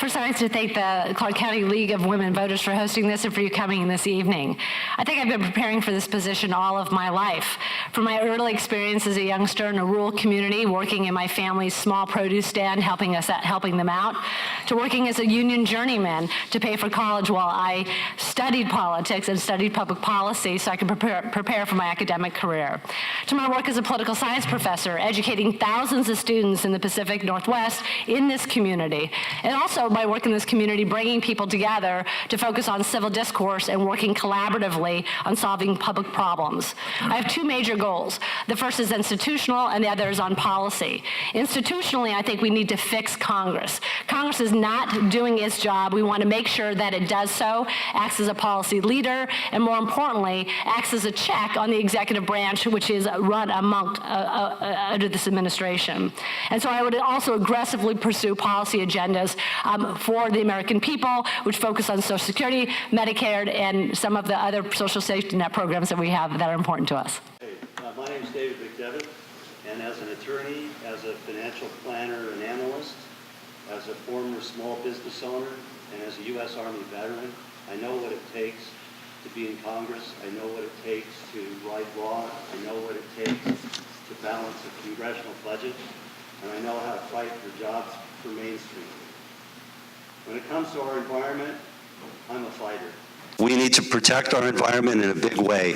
First, I'd like to thank the Clark County League of Women Voters for hosting this and for you coming this evening. I think I've been preparing for this position all of my life. From my early experience as a youngster in a rural community, working in my family's small produce stand, helping them out, to working as a union journeyman to pay for college while I studied politics and studied public policy so I could prepare for my academic career, to my work as a political science professor, educating thousands of students in the Pacific Northwest in this community, and also my work in this community bringing people together to focus on civil discourse and working collaboratively on solving public problems. I have two major goals. The first is institutional and the other is on policy. Institutionally, I think we need to fix Congress. Congress is not doing its job. We want to make sure that it does so, acts as a policy leader, and more importantly, acts as a check on the executive branch, which is run under this administration. And so I would also aggressively pursue policy agendas for the American people, which focus on Social Security, Medicare, and some of the other social safety net programs that we have that are important to us. Hey, my name is David McDevitt, and as an attorney, as a financial planner and analyst, as a former small business owner, and as a U.S. Army veteran, I know what it takes to be in Congress. I know what it takes to write law. I know what it takes to balance a congressional budget, and I know how to fight for jobs for Main Street. When it comes to our environment, I'm a fighter. We need to protect our environment in a big way.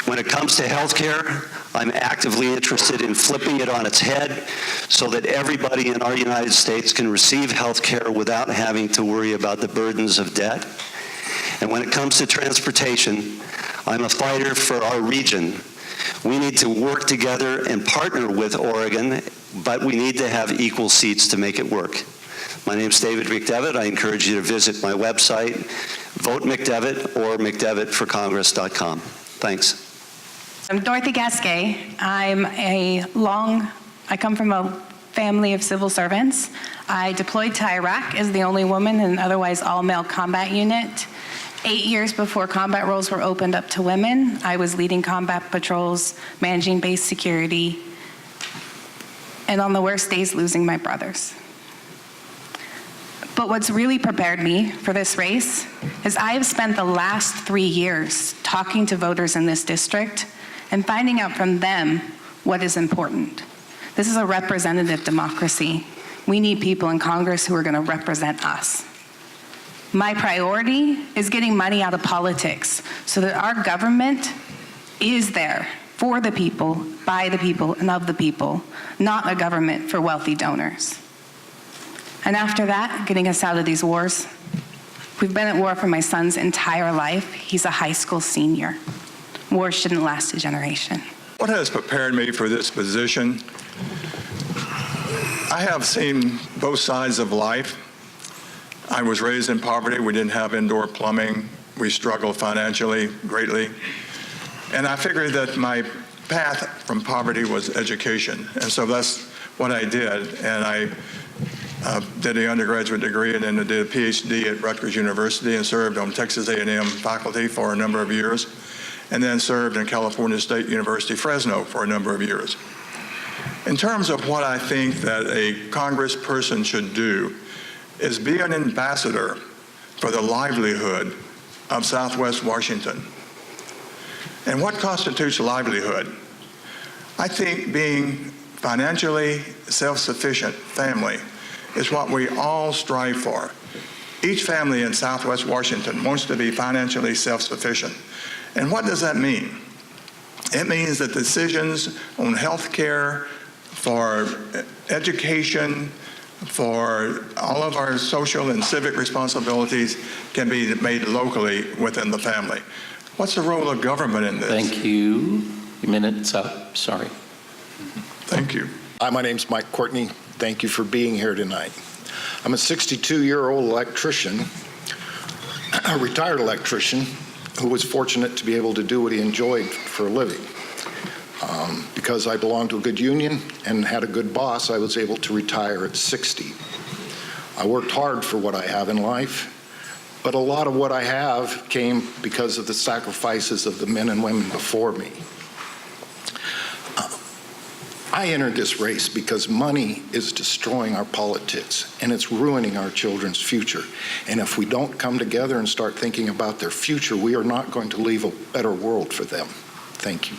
When it comes to health care, I'm actively interested in flipping it on its head so that everybody in our United States can receive health care without having to worry about the burdens of debt. And when it comes to transportation, I'm a fighter for our region. We need to work together and partner with Oregon, but we need to have equal seats to make it work. My name is David McDevitt. I encourage you to visit my website, Vote McDevitt or McDevittforcongress.com. Thanks. I'm Dorothy Gasquet. I come from a family of civil servants. I deployed to Iraq as the only woman in an otherwise all-male combat unit. 8 years before combat roles were opened up to women, I was leading combat patrols, managing base security, and on the worst days, losing my brothers. But what's really prepared me for this race is I have spent the last 3 years talking to voters in this district and finding out from them what is important. This is a representative democracy. We need people in Congress who are going to represent us. My priority is getting money out of politics so that our government is there for the people, by the people, and of the people, not a government for wealthy donors. And after that, getting us out of these wars. We've been at war for my son's entire life. He's a high school senior. War shouldn't last a generation. What has prepared me for this position? I have seen both sides of life. I was raised in poverty. We didn't have indoor plumbing. We struggled financially greatly. And I figured that my path from poverty was education. And so that's what I did. And I did an undergraduate degree and then did a PhD at Rutgers University and served on Texas A&M faculty for a number of years, and then served in California State University, Fresno for a number of years. In terms of what I think that a congressperson should do is be an ambassador for the livelihood of Southwest Washington. And what constitutes livelihood? I think being financially self-sufficient family is what we all strive for. Each family in Southwest Washington wants to be financially self-sufficient. And what does that mean? It means that decisions on health care, for education, for all of our social and civic responsibilities can be made locally within the family. What's the role of government in this? Thank you. Your minute's up. Sorry. Thank you. Hi, my name's Mike Courtney. Thank you for being here tonight. I'm a 62-year-old electrician, a retired electrician, who was fortunate to be able to do what he enjoyed for a living. Because I belonged to a good union and had a good boss, I was able to retire at 60. I worked hard for what I have in life, but a lot of what I have came because of the sacrifices of the men and women before me. I entered this race because money is destroying our politics and it's ruining our children's future. And if we don't come together and start thinking about their future, we are not going to leave a better world for them. Thank you.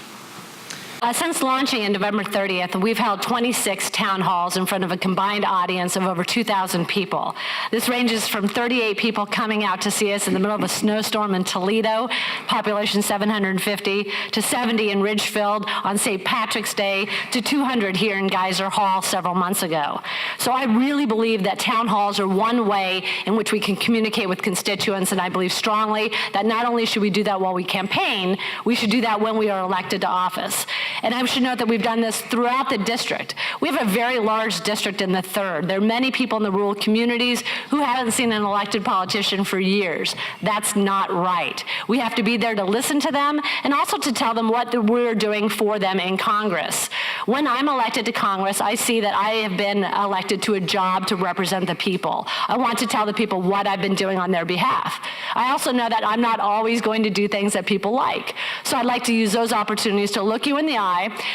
Since launching on November 30th, we've held 26 town halls in front of a combined audience of over 2,000 people. This ranges from 38 people coming out to see us in the middle of a snowstorm in Toledo, population 750, to 70 in Ridgefield on St. Patrick's Day, to 200 here in Geyser Hall several months ago. So I really believe that town halls are one way in which we can communicate with constituents, and I believe strongly that not only should we do that while we campaign, we should do that when we are elected to office. And I should note that we've done this throughout the district. We have a very large district in the 3rd. There are many people in the rural communities who haven't seen an elected politician for years. That's not right. We have to be there to listen to them and also to tell them what we're doing for them in Congress. When I'm elected to Congress, I see that I have been elected to a job to represent the people. I want to tell the people what I've been doing on their behalf. I also know that I'm not always going to do things that people like. So I'd like to use those opportunities to look you in the eye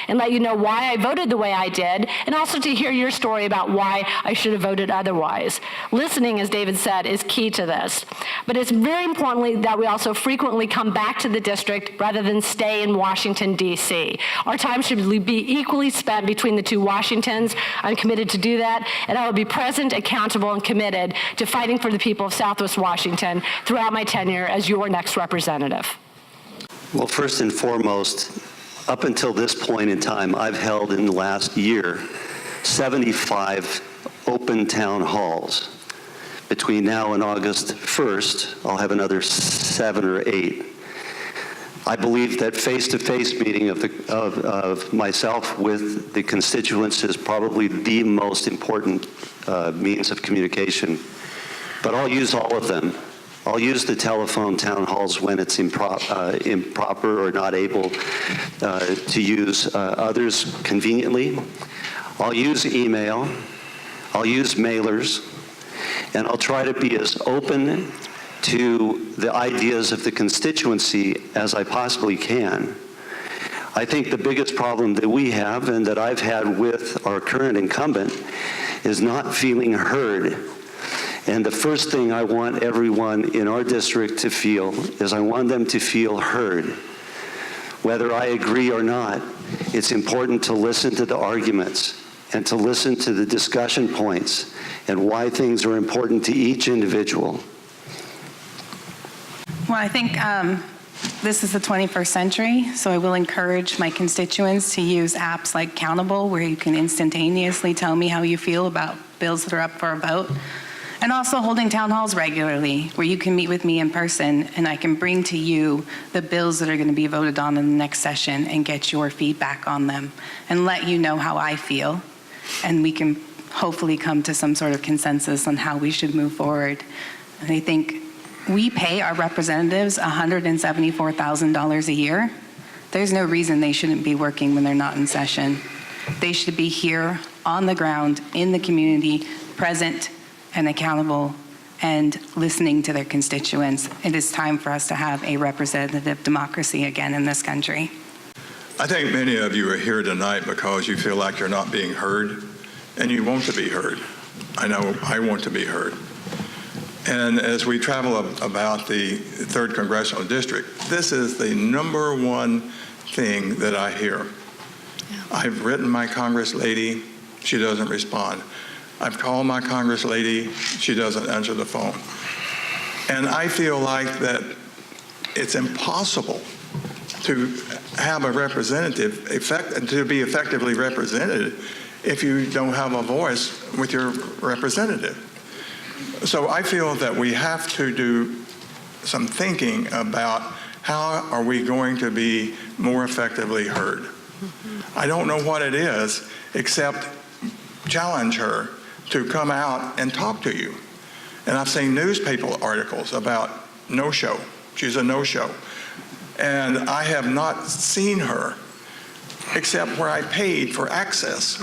and let you know why I voted the way I did, and also to hear your story about why I should have voted otherwise. Listening, as David said, is key to this. But it's very importantly that we also frequently come back to the district rather than stay in Washington, D.C. Our time should be equally spent between the two Washingtons. I'm committed to do that, and I will be present, accountable, and committed to fighting for the people of Southwest Washington throughout my tenure as your next representative. Well, first and foremost, up until this point in time, I've held in the last year 75 open town halls. Between now and August 1st, I'll have another 7 or 8. I believe that face-to-face meeting of myself with the constituents is probably the most important means of communication. But I'll use all of them. I'll use the telephone town halls when it's improper or not able to use others conveniently. I'll use email. I'll use mailers. And I'll try to be as open to the ideas of the constituency as I possibly can. I think the biggest problem that we have and that I've had with our current incumbent is not feeling heard. And the first thing I want everyone in our district to feel is I want them to feel heard. Whether I agree or not, it's important to listen to the arguments and to listen to the discussion points and why things are important to each individual. Well, I think this is the 21st century, so I will encourage my constituents to use apps like Countable, where you can instantaneously tell me how you feel about bills that are up for a vote. And also holding town halls regularly, where you can meet with me in person and I can bring to you the bills that are going to be voted on in the next session and get your feedback on them and let you know how I feel. And we can hopefully come to some sort of consensus on how we should move forward. And I think we pay our representatives $174,000 a year. There's no reason they shouldn't be working when they're not in session. They should be here on the ground, in the community, present and accountable and listening to their constituents. It is time for us to have a representative democracy again in this country. I think many of you are here tonight because you feel like you're not being heard, and you want to be heard. I know I want to be heard. And as we travel about the 3rd Congressional District, this is the #1 thing that I hear. I've written my Congress lady, she doesn't respond. I've called my Congress lady, she doesn't answer the phone. And I feel like that it's impossible to have a representative to be effectively represented if you don't have a voice with your representative. So I feel that we have to do some thinking about how are we going to be more effectively heard. I don't know what it is, except challenge her to come out and talk to you. And I've seen newspaper articles about no-show. She's a no-show. And I have not seen her except where I paid for access.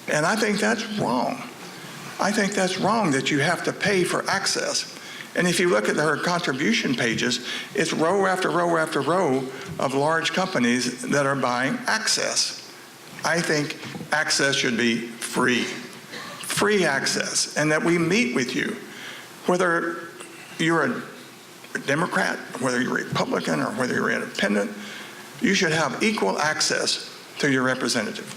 And I think that's wrong. I think that's wrong that you have to pay for access. And if you look at her contribution pages, it's row after row after row of large companies that are buying access. I think access should be free access, and that we meet with you, whether you're a Democrat, whether you're Republican, or whether you're independent. You should have equal access to your representative.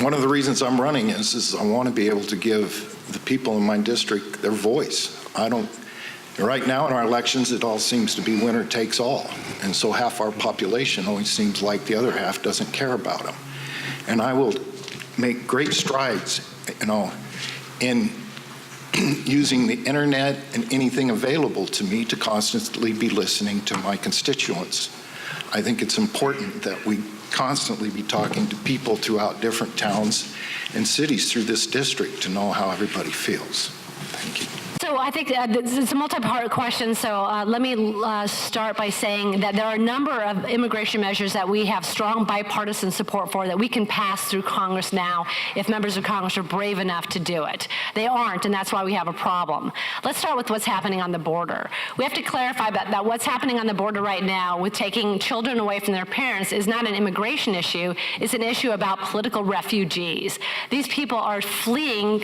One of the reasons I'm running is I want to be able to give the people in my district their voice. Right now in our elections, it all seems to be winner takes all. And so half our population always seems like the other half doesn't care about them. And I will make great strides, in using the internet and anything available to me to constantly be listening to my constituents. I think it's important that we constantly be talking to people throughout different towns and cities through this district to know how everybody feels. Thank you. So I think it's a multi-part question, so let me start by saying that there are a number of immigration measures that we have strong bipartisan support for that we can pass through Congress now if members of Congress are brave enough to do it. They aren't, and that's why we have a problem. Let's start with what's happening on the border. We have to clarify that what's happening on the border right now with taking children away from their parents is not an immigration issue, it's an issue about political refugees. These people are fleeing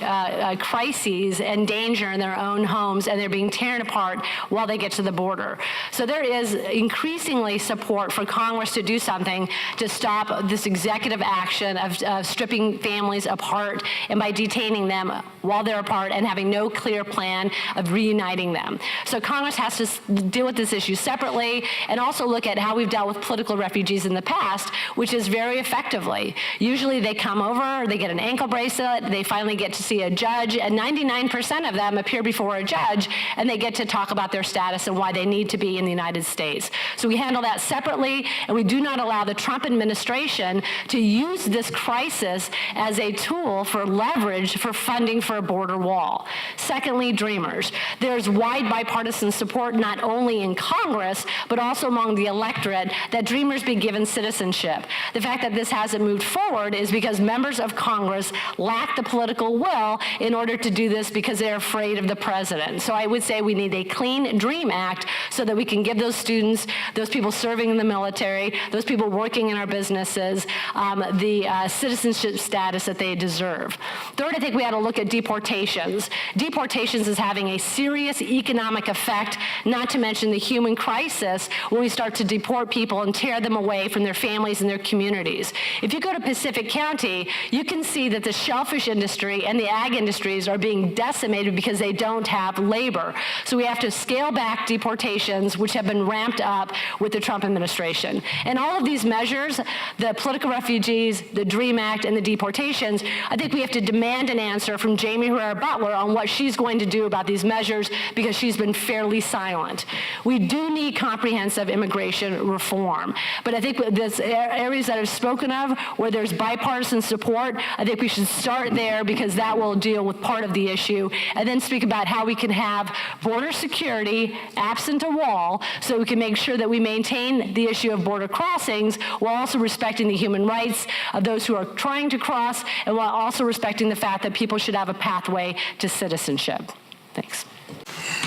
crises and danger in their own homes, and they're being torn apart while they get to the border. So there is increasingly support for Congress to do something to stop this executive action of stripping families apart and by detaining them while they're apart and having no clear plan of reuniting them. So Congress has to deal with this issue separately and also look at how we've dealt with political refugees in the past, which is very effectively. Usually they come over, they get an ankle bracelet, they finally get to see a judge, and 99% of them appear before a judge, and they get to talk about their status and why they need to be in the United States. So we handle that separately, and we do not allow the Trump administration to use this crisis as a tool for leverage for funding for a border wall. Secondly, Dreamers. There's wide bipartisan support not only in Congress, but also among the electorate that Dreamers be given citizenship. The fact that this hasn't moved forward is because members of Congress lack the political will in order to do this because they're afraid of the president. So I would say we need a clean DREAM Act so that we can give those students, those people serving in the military, those people working in our businesses, the citizenship status that they deserve. Third, I think we ought to look at deportations. Deportations is having a serious economic effect, not to mention the human crisis when we start to deport people and tear them away from their families and their communities. If you go to Pacific County, you can see that the shellfish industry and the ag industries are being decimated because they don't have labor. So we have to scale back deportations, which have been ramped up with the Trump administration. And all of these measures, the political refugees, the DREAM Act, and the deportations, I think we have to demand an answer from Jamie Herrera Butler on what she's going to do about these measures because she's been fairly silent. We do need comprehensive immigration reform. But I think there's areas that I've spoken of where there's bipartisan support. I think we should start there because that will deal with part of the issue, and then speak about how we can have border security absent a wall so we can make sure that we maintain the issue of border crossings while also respecting the human rights of those who are trying to cross and while also respecting the fact that people should have a pathway to citizenship. Thanks.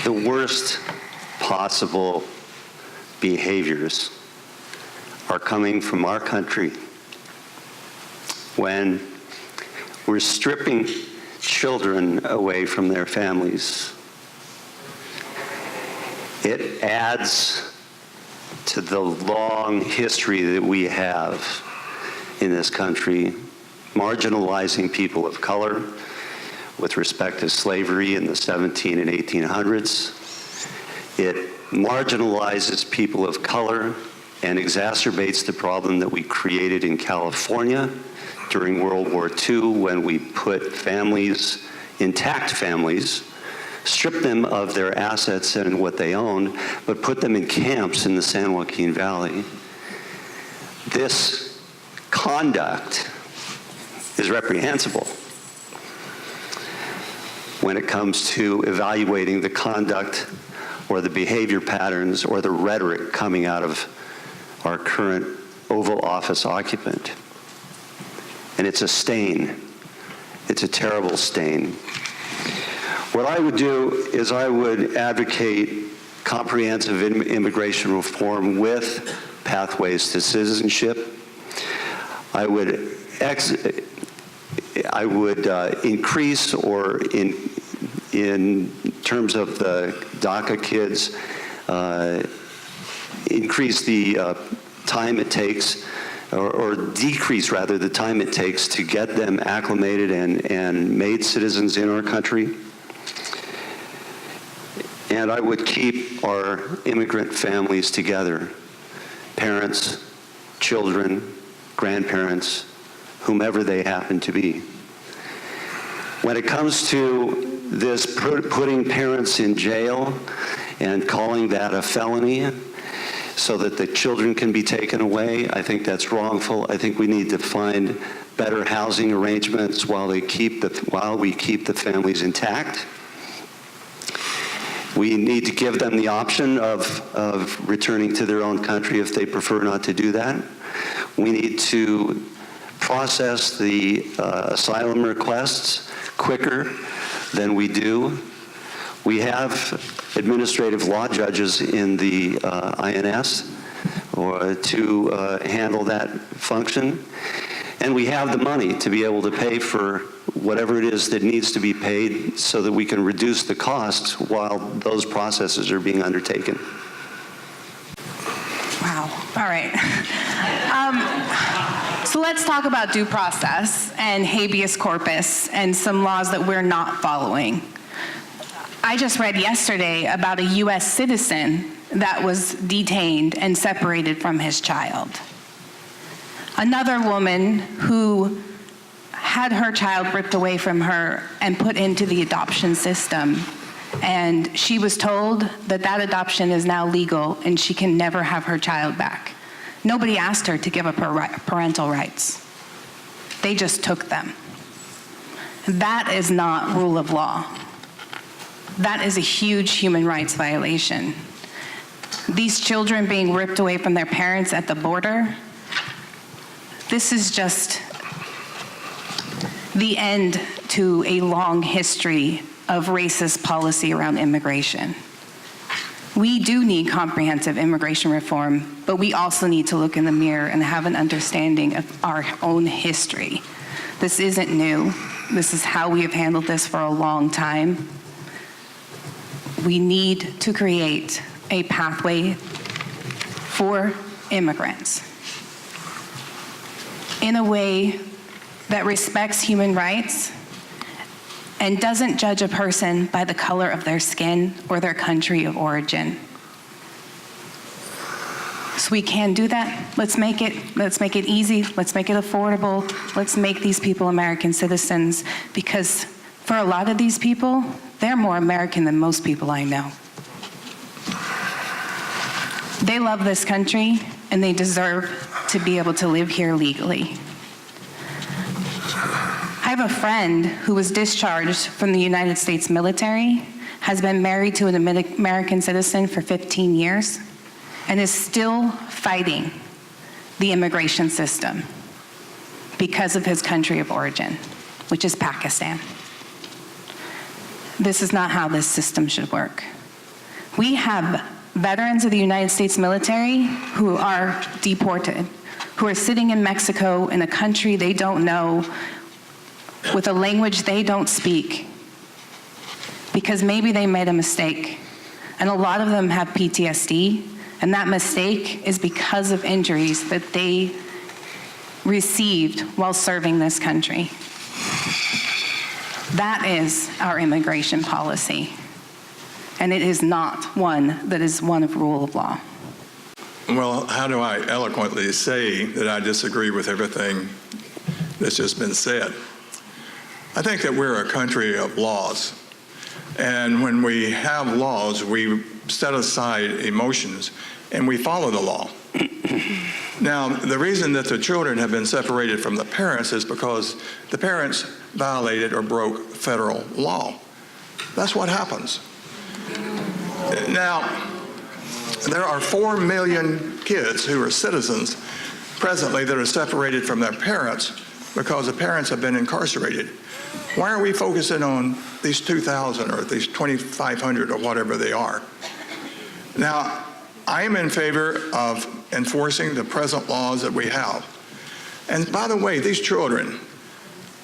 The worst possible behaviors are coming from our country when we're stripping children away from their families. It adds to the long history that we have in this country, marginalizing people of color with respect to slavery in the 1700s and 1800s. It marginalizes people of color and exacerbates the problem that we created in California during World War II when we put families, intact families, stripped them of their assets and what they owned, but put them in camps in the San Joaquin Valley. This conduct is reprehensible when it comes to evaluating the conduct or the behavior patterns or the rhetoric coming out of our current Oval Office occupant. And it's a stain. It's a terrible stain. What I would do is I would advocate comprehensive immigration reform with pathways to citizenship. I would increase, or in terms of the DACA kids, increase the time it takes, or decrease rather the time it takes to get them acclimated and made citizens in our country. And I would keep our immigrant families together, parents, children, grandparents, whomever they happen to be. When it comes to this putting parents in jail and calling that a felony so that the children can be taken away, I think that's wrongful. I think we need to find better housing arrangements while we keep the families intact. We need to give them the option of returning to their own country if they prefer not to do that. We need to process the asylum requests quicker than we do. We have administrative law judges in the INS to handle that function. And we have the money to be able to pay for whatever it is that needs to be paid so that we can reduce the costs while those processes are being undertaken. Wow. All right. So let's talk about due process and habeas corpus and some laws that we're not following. I just read yesterday about a U.S. citizen that was detained and separated from his child. Another woman who had her child ripped away from her and put into the adoption system, and she was told that that adoption is now legal and she can never have her child back. Nobody asked her to give up her parental rights. They just took them. That is not rule of law. That is a huge human rights violation. These children being ripped away from their parents at the border, this is just the end to a long history of racist policy around immigration. We do need comprehensive immigration reform, but we also need to look in the mirror and have an understanding of our own history. This isn't new. This is how we have handled this for a long time. We need to create a pathway for immigrants in a way that respects human rights and doesn't judge a person by the color of their skin or their country of origin. So we can do that. Let's make it easy. Let's make it affordable. Let's make these people American citizens, because for a lot of these people, they're more American than most people I know. They love this country and they deserve to be able to live here legally. I have a friend who was discharged from the United States military, has been married to an American citizen for 15 years, and is still fighting the immigration system because of his country of origin, which is Pakistan. This is not how this system should work. We have veterans of the United States military who are deported, who are sitting in Mexico in a country they don't know, with a language they don't speak, because maybe they made a mistake. And a lot of them have PTSD, and that mistake is because of injuries that they received while serving this country. That is our immigration policy, and it is not one that is one of rule of law. Well, how do I eloquently say that I disagree with everything that's just been said? I think that we're a country of laws, and when we have laws, we set aside emotions and we follow the law. Now, the reason that the children have been separated from the parents is because the parents violated or broke federal law. That's what happens. Now, there are 4 million kids who are citizens presently that are separated from their parents because the parents have been incarcerated. Why are we focusing on these 2,000 or these 2,500 or whatever they are? Now, I am in favor of enforcing the present laws that we have. And by the way, these children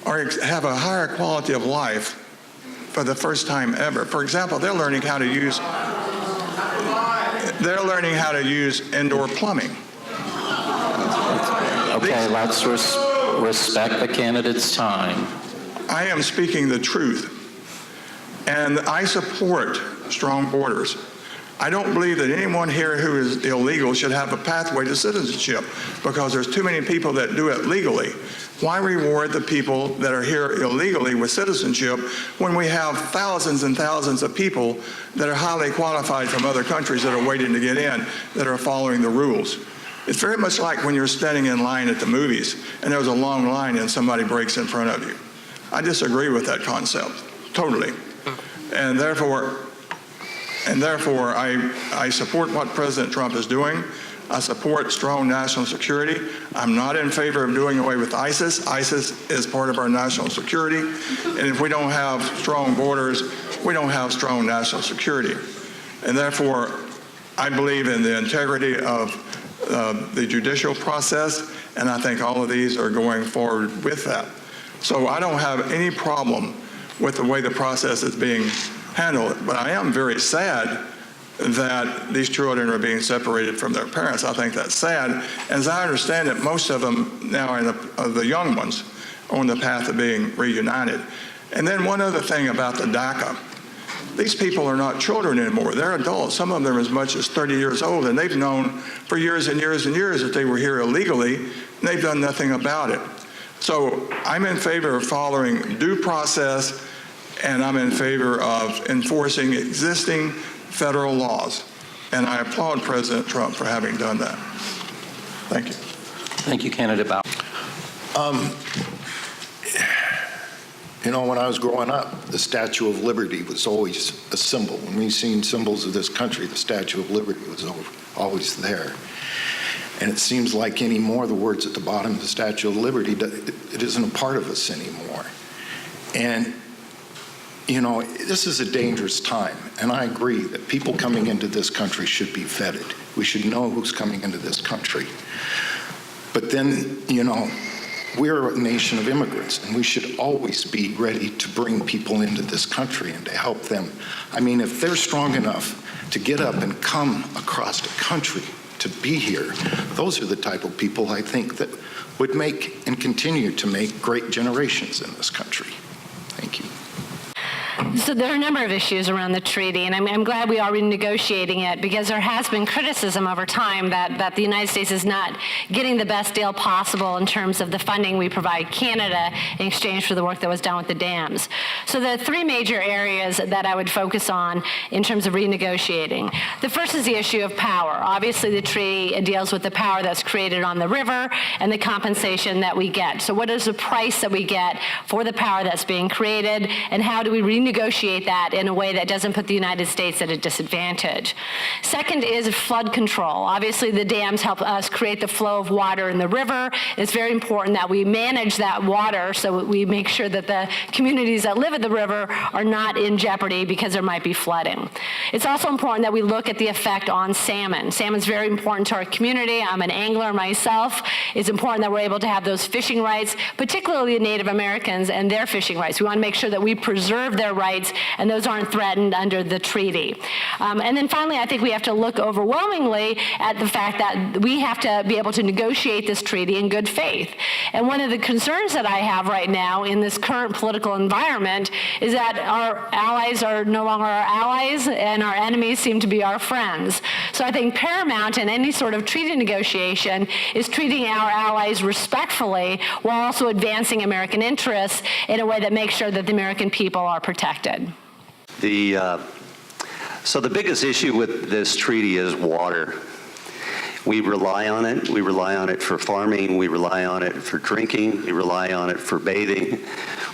have a higher quality of life for the first time ever. For example, they're learning how to use indoor plumbing. Okay, let's respect the candidate's time. I am speaking the truth. And I support strong borders. I don't believe that anyone here who is illegal should have a pathway to citizenship because there's too many people that do it legally. Why reward the people that are here illegally with citizenship when we have thousands and thousands of people that are highly qualified from other countries that are waiting to get in, that are following the rules? It's very much like when you're standing in line at the movies and there's a long line and somebody breaks in front of you. I disagree with that concept, totally. And therefore I support what President Trump is doing. I support strong national security. I'm not in favor of doing away with ISIS. ISIS is part of our national security. And if we don't have strong borders, we don't have strong national security. And therefore, I believe in the integrity of the judicial process, and I think all of these are going forward with that. So I don't have any problem with the way the process is being handled, but I am very sad that these children are being separated from their parents. I think that's sad. As I understand it, most of them now are the young ones on the path of being reunited. And then one other thing about the DACA. These people are not children anymore. They're adults. Some of them are as much as 30 years old, and they've known for years and years and years that they were here illegally, and they've done nothing about it. So I'm in favor of following due process, and I'm in favor of enforcing existing federal laws. And I applaud President Trump for having done that. Thank you. Thank you, candidate Bauer. You know, when I was growing up, the Statue of Liberty was always a symbol. When we've seen symbols of this country, the Statue of Liberty was always there. And it seems like anymore, the words at the bottom of the Statue of Liberty, it isn't a part of us anymore. And, you know, this is a dangerous time. And I agree that people coming into this country should be vetted. We should know who's coming into this country. But then, you know, we're a nation of immigrants, and we should always be ready to bring people into this country and to help them. I mean, if they're strong enough to get up and come across the country to be here, those are the type of people I think that would make and continue to make great generations in this country. Thank you. So there are a number of issues around the treaty, and I'm glad we are renegotiating it because there has been criticism over time that the United States is not getting the best deal possible in terms of the funding we provide Canada in exchange for the work that was done with the dams. So the three major areas that I would focus on in terms of renegotiating. The first is the issue of power. Obviously, the treaty deals with the power that's created on the river and the compensation that we get. So what is the price that we get for the power that's being created, and how do we renegotiate that in a way that doesn't put the United States at a disadvantage? Second is flood control. Obviously, the dams help us create the flow of water in the river. It's very important that we manage that water so we make sure that the communities that live at the river are not in jeopardy because there might be flooding. It's also important that we look at the effect on salmon. Salmon's very important to our community. I'm an angler myself. It's important that we're able to have those fishing rights, particularly Native Americans and their fishing rights. We want to make sure that we preserve their rights and those aren't threatened under the treaty. And then finally, I think we have to look overwhelmingly at the fact that we have to be able to negotiate this treaty in good faith. And one of the concerns that I have right now in this current political environment is that our allies are no longer our allies and our enemies seem to be our friends. So I think paramount in any sort of treaty negotiation is treating our allies respectfully while also advancing American interests in a way that makes sure that the American people are protected. So the biggest issue with this treaty is water. We rely on it. We rely on it for farming. We rely on it for drinking. We rely on it for bathing.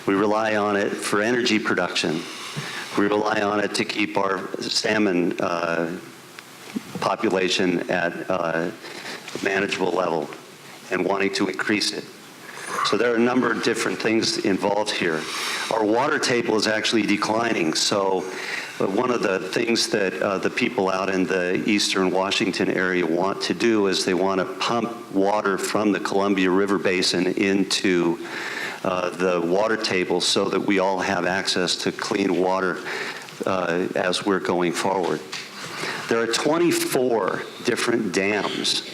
We rely on it for energy production. We rely on it to keep our salmon population at a manageable level and wanting to increase it. So there are a number of different things involved here. Our water table is actually declining, so But one of the things that the people out in the eastern Washington area want to do is they want to pump water from the Columbia River Basin into the water table so that we all have access to clean water as we're going forward. There are 24 different dams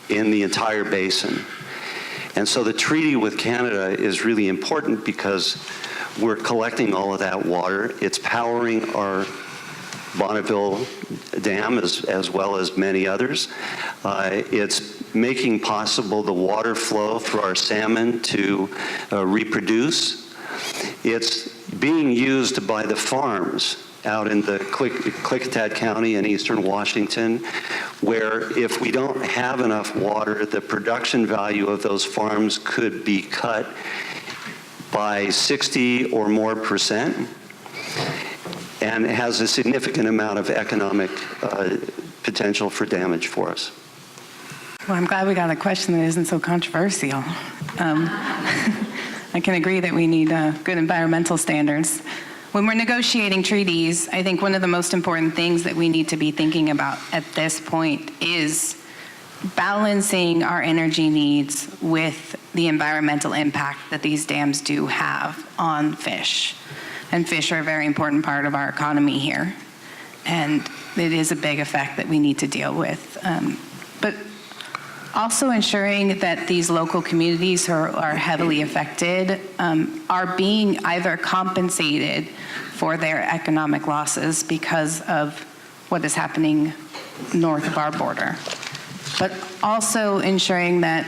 in the entire basin. And so the treaty with Canada is really important because we're collecting all of that water. It's powering our Bonneville Dam as well as many others. It's making possible the water flow for our salmon to reproduce. It's being used by the farms out in the Klickitat County in eastern Washington, where if we don't have enough water, the production value of those farms could be cut by 60 or more %, and has a significant amount of economic potential for damage for us. Well, I'm glad we got a question that isn't so controversial. I can agree that we need good environmental standards. When we're negotiating treaties, I think one of the most important things that we need to be thinking about at this point is balancing our energy needs with the environmental impact that these dams do have on fish. And fish are a very important part of our economy here. And it is a big effect that we need to deal with. But also ensuring that these local communities who are heavily affected are being either compensated for their economic losses because of what is happening north of our border, but also ensuring that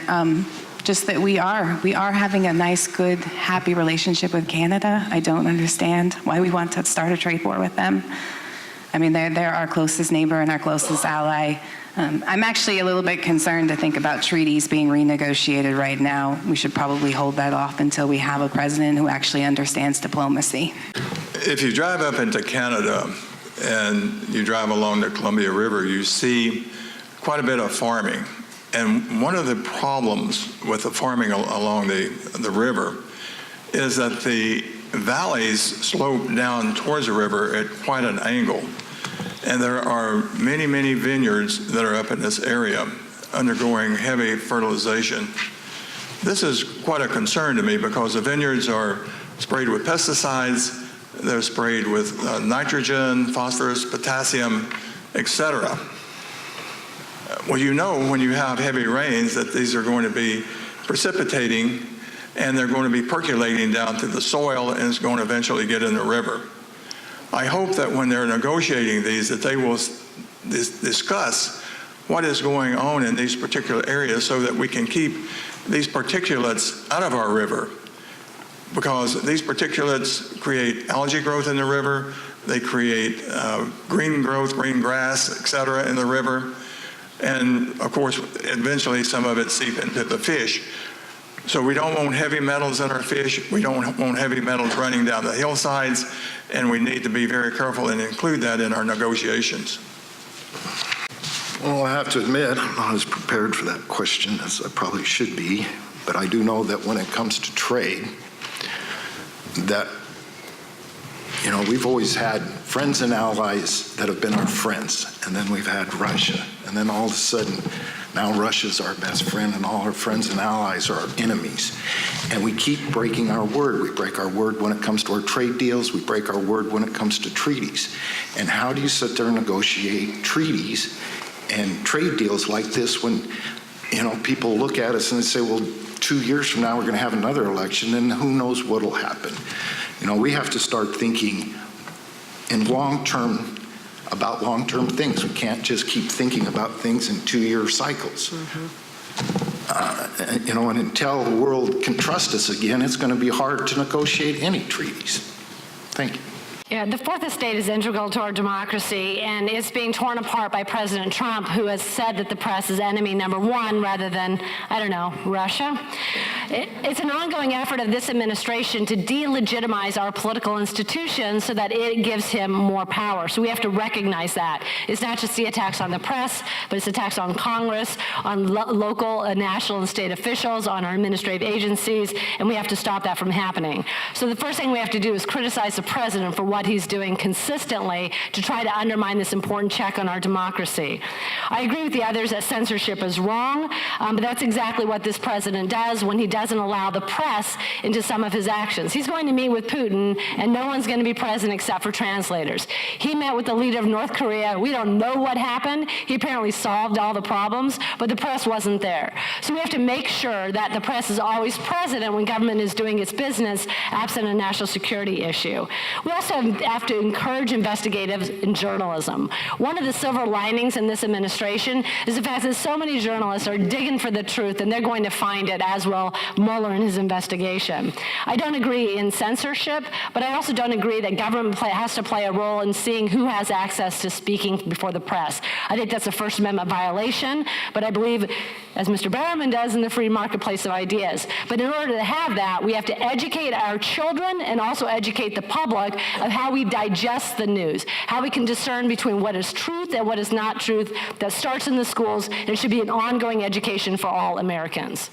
just that we are having a nice, good, happy relationship with Canada. I don't understand why we want to start a trade war with them. I mean, they're our closest neighbor and our closest ally. I'm actually a little bit concerned to think about treaties being renegotiated right now. We should probably hold that off until we have a president who actually understands diplomacy. If you drive up into Canada and you drive along the Columbia River, you see quite a bit of farming. And one of the problems with the farming along the river is that the valleys slope down towards the river at quite an angle. And there are many, many vineyards that are up in this area undergoing heavy fertilization. This is quite a concern to me because the vineyards are sprayed with pesticides, they're sprayed with nitrogen, phosphorus, potassium, etc. Well, you know when you have heavy rains that these are going to be precipitating and they're going to be percolating down to the soil and it's going to eventually get in the river. I hope that when they're negotiating these that they will discuss what is going on in these particular areas so that we can keep these particulates out of our river, because these particulates create algae growth in the river, they create green growth, green grass, etc. in the river, and of course eventually some of it seep into the fish. So we don't want heavy metals in our fish, we don't want heavy metals running down the hillsides, and we need to be very careful and include that in our negotiations. Well, I have to admit, I'm not as prepared for that question as I probably should be, but I do know that when it comes to trade, that, you know, we've always had friends and allies that have been our friends, and then we've had Russia, and then all of a sudden, now Russia's our best friend and all our friends and allies are our enemies. And we keep breaking our word. We break our word when it comes to our trade deals. We break our word when it comes to treaties. And how do you sit there and negotiate treaties and trade deals like this when, you know, people look at us and they say, well, 2 years from now we're going to have another election and who knows what will happen. You know, we have to start thinking in long-term about long-term things. We can't just keep thinking about things in 2-year cycles. You know, and until the world can trust us again, it's going to be hard to negotiate any treaties. Thank you. Yeah, the fourth estate is integral to our democracy, and it's being torn apart by President Trump, who has said that the press is enemy number one rather than, I don't know, Russia. It's an ongoing effort of this administration to delegitimize our political institutions so that it gives him more power. So we have to recognize that. It's not just the attacks on the press, but it's attacks on Congress, on local, national, and state officials, on our administrative agencies, and we have to stop that from happening. So the first thing we have to do is criticize the president for what what he's doing consistently to try to undermine this important check on our democracy. I agree with the others that censorship is wrong, but that's exactly what this president does when he doesn't allow the press into some of his actions. He's going to meet with Putin, and no one's going to be present except for translators. He met with the leader of North Korea. We don't know what happened. He apparently solved all the problems, but the press wasn't there. So we have to make sure that the press is always present when government is doing its business, absent a national security issue. We also have to encourage investigative journalism. One of the silver linings in this administration is the fact that so many journalists are digging for the truth, and they're going to find it, as will Mueller in his investigation. I don't agree in censorship, but I also don't agree that government has to play a role in seeing who has access to speaking before the press. I think that's a First Amendment violation, but I believe, as Mr. Barrowman does, in the free marketplace of ideas. But in order to have that, we have to educate our children and also educate the public of how we digest the news, how we can discern between what is truth and what is not truth. That starts in the schools, and it should be an ongoing education for all Americans.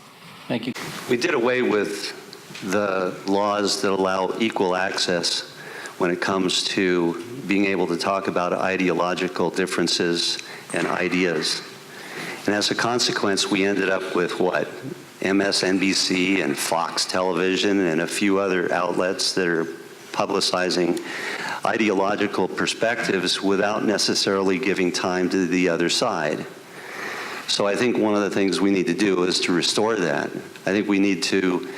Thank you. We did away with the laws that allow equal access when it comes to being able to talk about ideological differences and ideas. And as a consequence, we ended up with what? MSNBC and Fox Television and a few other outlets that are publicizing ideological perspectives without necessarily giving time to the other side. So I think one of the things we need to do is to restore that. I think we need to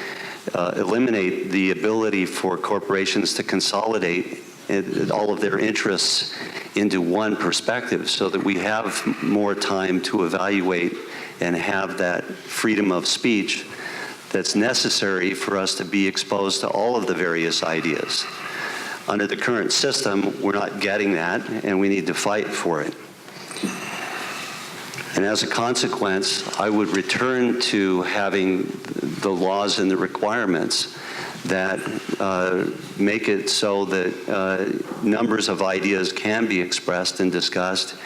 eliminate the ability for corporations to consolidate all of their interests into one perspective so that we have more time to evaluate and have that freedom of speech that's necessary for us to be exposed to all of the various ideas. Under the current system, we're not getting that, and we need to fight for it. And as a consequence, I would return to having the laws and the requirements that make it so that numbers of ideas can be expressed and discussed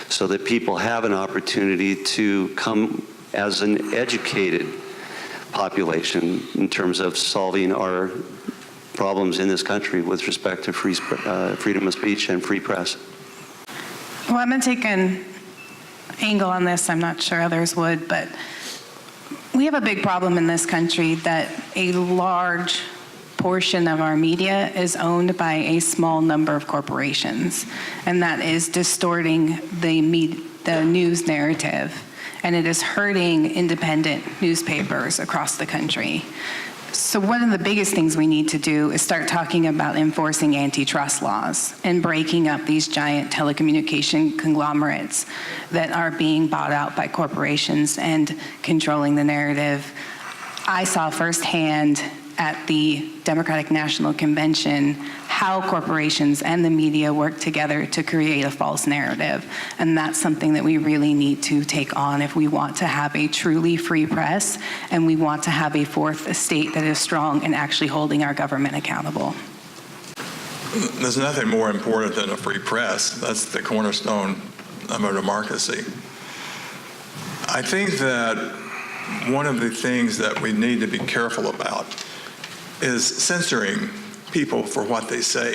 so that people have an opportunity to come as an educated population in terms of solving our problems in this country with respect to freedom of speech and free press. Well, I'm going to take an angle on this. I'm not sure others would, but we have a big problem in this country that a large portion of our media is owned by a small number of corporations, and that is distorting the news narrative, and it is hurting independent newspapers across the country. So one of the biggest things we need to do is start talking about enforcing antitrust laws and breaking up these giant telecommunication conglomerates that are being bought out by corporations and controlling the narrative. I saw firsthand at the Democratic National Convention how corporations and the media work together to create a false narrative. And that's something that we really need to take on if we want to have a truly free press and we want to have a fourth estate that is strong and actually holding our government accountable. There's nothing more important than a free press. That's the cornerstone of a democracy. I think that one of the things that we need to be careful about is censoring people for what they say.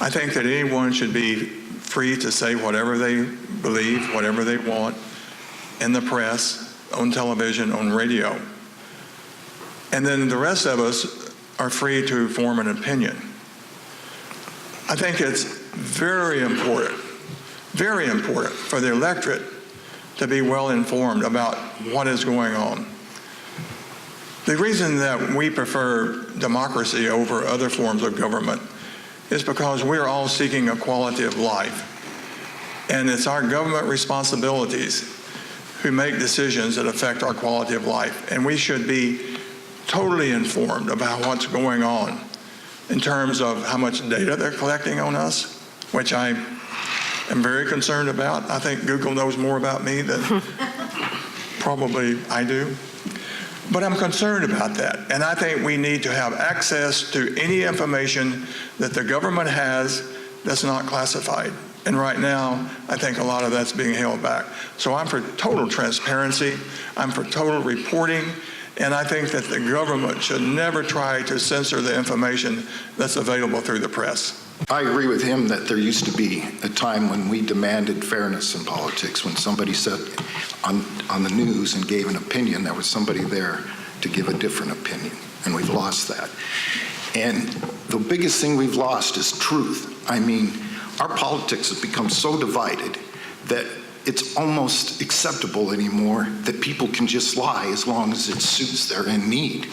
I think that anyone should be free to say whatever they believe, whatever they want, in the press, on television, on radio. And then the rest of us are free to form an opinion. I think it's very important for the electorate to be well informed about what is going on. The reason that we prefer democracy over other forms of government is because we're all seeking a quality of life. And it's our government responsibilities who make decisions that affect our quality of life. And we should be totally informed about what's going on in terms of how much data they're collecting on us, which I am very concerned about. I think Google knows more about me than probably I do. But I'm concerned about that. And I think we need to have access to any information that the government has that's not classified. And right now, I think a lot of that's being held back. So I'm for total transparency. I'm for total reporting. And I think that the government should never try to censor the information that's available through the press. I agree with him that there used to be a time when we demanded fairness in politics. When somebody said on the news and gave an opinion, there was somebody there to give a different opinion, and we've lost that. And the biggest thing we've lost is truth. I mean, our politics have become so divided that it's almost acceptable anymore that people can just lie as long as it suits their in need.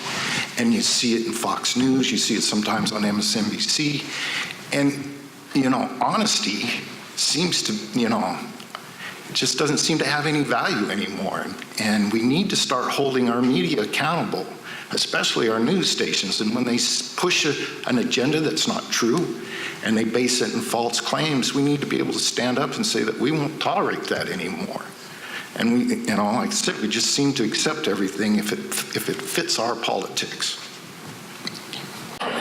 And you see it in Fox News, you see it sometimes on MSNBC. And, you know, honesty seems to, you know, it just doesn't seem to have any value anymore. And we need to start holding our media accountable, especially our news stations. And when they push an agenda that's not true and they base it in false claims, we need to be able to stand up and say that we won't tolerate that anymore. And we, you know, like I said, we just seem to accept everything if it fits our politics.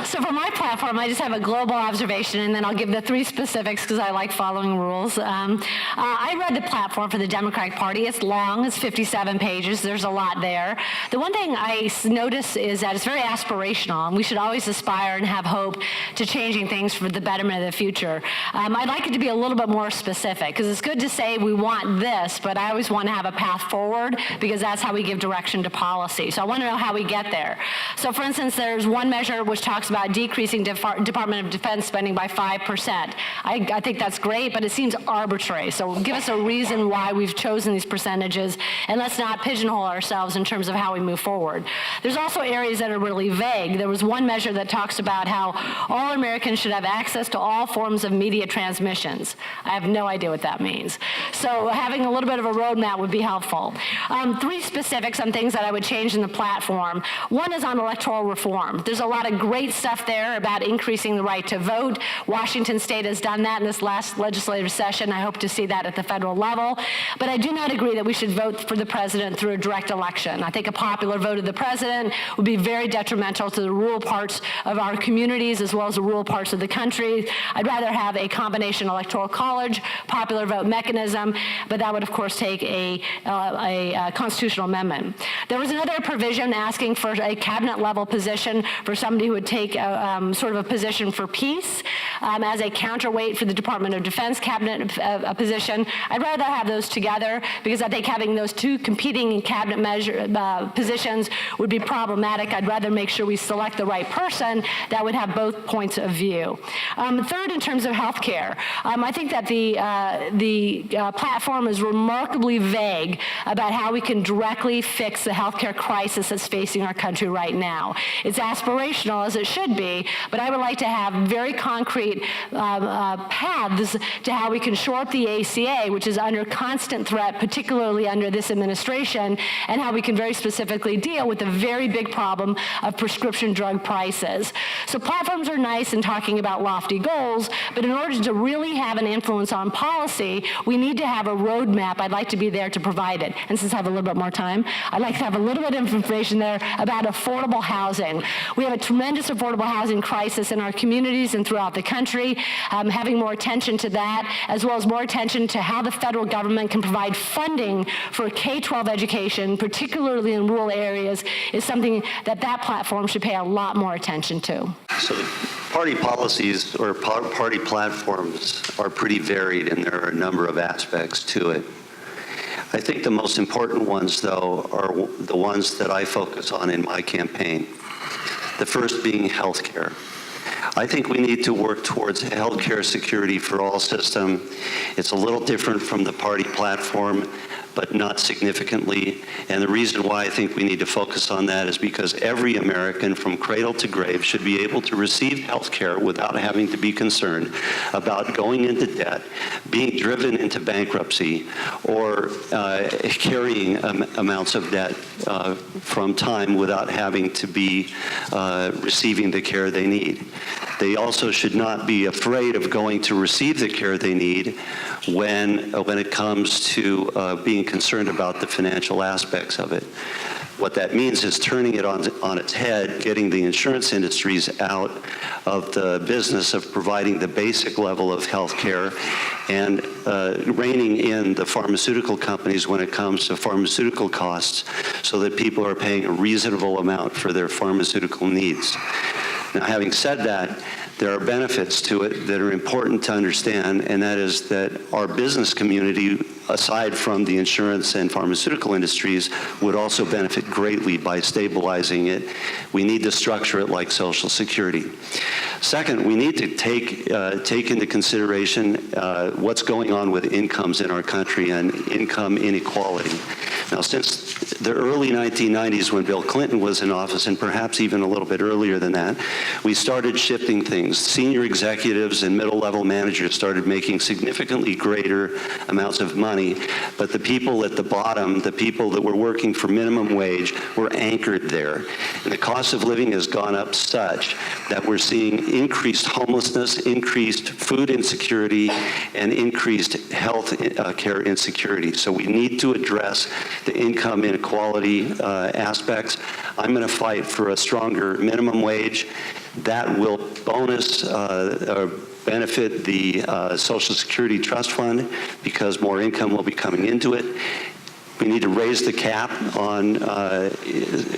So for my platform, I just have a global observation, and then I'll give the 3 specifics because I like following rules. I read the platform for the Democratic Party. It's long. It's 57 pages. There's a lot there. The one thing I notice is that it's very aspirational, and we should always aspire and have hope to changing things for the betterment of the future. I'd like it to be a little bit more specific, because it's good to say we want this, but I always want to have a path forward, because that's how we give direction to policy. So I want to know how we get there. So for instance, there's one measure which talks about decreasing Department of Defense spending by 5%. I think that's great, but it seems arbitrary. So give us a reason why we've chosen these percentages, and let's not pigeonhole ourselves in terms of how we move forward. There's also areas that are really vague. There was one measure that talks about how all Americans should have access to all forms of media transmissions. I have no idea what that means. So having a little bit of a roadmap would be helpful. 3 specifics on things that I would change in the platform. One is on electoral reform. There's a lot of great stuff there about increasing the right to vote. Washington State has done that in this last legislative session. I hope to see that at the federal level. But I do not agree that we should vote for the president through a direct election. I think a popular vote of the president would be very detrimental to the rural parts of our communities as well as the rural parts of the country. I'd rather have a combination electoral college, popular vote mechanism, but that would of course take a constitutional amendment. There was another provision asking for a cabinet level position for somebody who would take sort of a position for peace as a counterweight for the Department of Defense cabinet position. I'd rather have those together, because I think having those 2 competing cabinet positions would be problematic. I'd rather make sure we select the right person that would have both points of view. Third, in terms of health care, I think that the platform is remarkably vague about how we can directly fix the health care crisis that's facing our country right now. It's aspirational, as it should be, but I would like to have very concrete paths to how we can shore up the ACA, which is under constant threat, particularly under this administration, and how we can very specifically deal with the very big problem of prescription drug prices. So platforms are nice in talking about lofty goals, but in order to really have an influence on policy, we need to have a roadmap. I'd like to be there to provide it. And since I have a little bit more time, I'd like to have a little bit of information there about affordable housing. We have a tremendous affordable housing crisis in our communities and throughout the country. Having more attention to that, as well as more attention to how the federal government can provide funding for K-12 education, particularly in rural areas, is something that platform should pay a lot more attention to. So the party policies or party platforms are pretty varied, and there are a number of aspects to it. I think the most important ones, though, are the ones that I focus on in my campaign. The first being health care. I think we need to work towards health care security for all system. It's a little different from the party platform, but not significantly. And the reason why I think we need to focus on that is because every American from cradle to grave should be able to receive health care without having to be concerned about going into debt, being driven into bankruptcy, or carrying amounts of debt from time without having to be receiving the care they need. They also should not be afraid of going to receive the care they need when it comes to being concerned about the financial aspects of it. What that means is turning it on its head, getting the insurance industries out of the business of providing the basic level of health care and reining in the pharmaceutical companies when it comes to pharmaceutical costs so that people are paying a reasonable amount for their pharmaceutical needs. Now, having said that, there are benefits to it that are important to understand, and that is that our business community, aside from the insurance and pharmaceutical industries, would also benefit greatly by stabilizing it. We need to structure it like Social Security. Second, we need to take into consideration what's going on with incomes in our country and income inequality. Now, since the early 1990s, when Bill Clinton was in office, and perhaps even a little bit earlier than that, we started shifting things. Senior executives and middle-level managers started making significantly greater amounts of money, but the people at the bottom, the people that were working for minimum wage, were anchored there. And the cost of living has gone up such that we're seeing increased homelessness, increased food insecurity, and increased health care insecurity. So we need to address the income inequality aspects. I'm going to fight for a stronger minimum wage. That will bonus benefit the Social Security Trust Fund because more income will be coming into it. We need to raise the cap on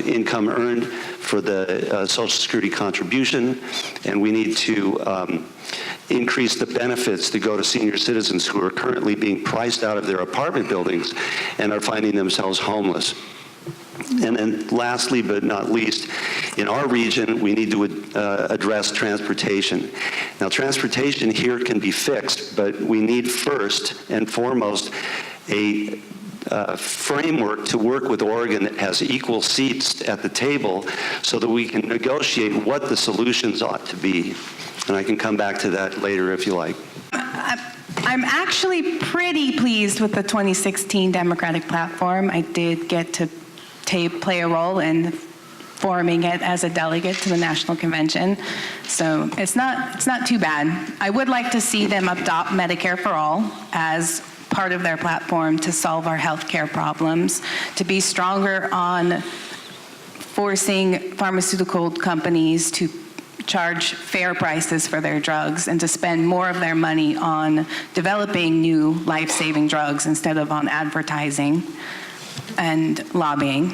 income earned for the Social Security contribution, and we need to increase the benefits to go to senior citizens who are currently being priced out of their apartment buildings and are finding themselves homeless. And then lastly, but not least, in our region, we need to address transportation. Now, transportation here can be fixed, but we need first and foremost a framework to work with Oregon that has equal seats at the table so that we can negotiate what the solutions ought to be. And I can come back to that later if you like. I'm actually pretty pleased with the 2016 Democratic platform. I did get to play a role in forming it as a delegate to the National Convention. So it's not too bad. I would like to see them adopt Medicare for All as part of their platform to solve our health care problems, to be stronger on forcing pharmaceutical companies to charge fair prices for their drugs and to spend more of their money on developing new life-saving drugs instead of on advertising and lobbying.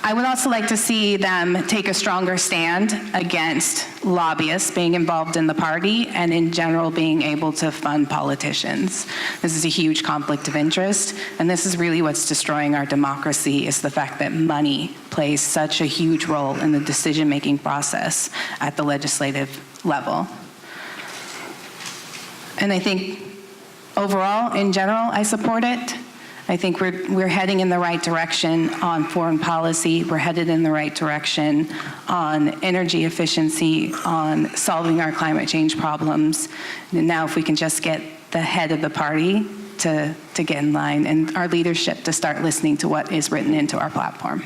I would also like to see them take a stronger stand against lobbyists being involved in the party and in general being able to fund politicians. This is a huge conflict of interest, and this is really what's destroying our democracy, is the fact that money plays such a huge role in the decision-making process at the legislative level. And I think overall, in general, I support it. I think we're heading in the right direction on foreign policy. We're headed in the right direction on energy efficiency, on solving our climate change problems. And now if we can just get the head of the party to get in line and our leadership to start listening to what is written into our platform.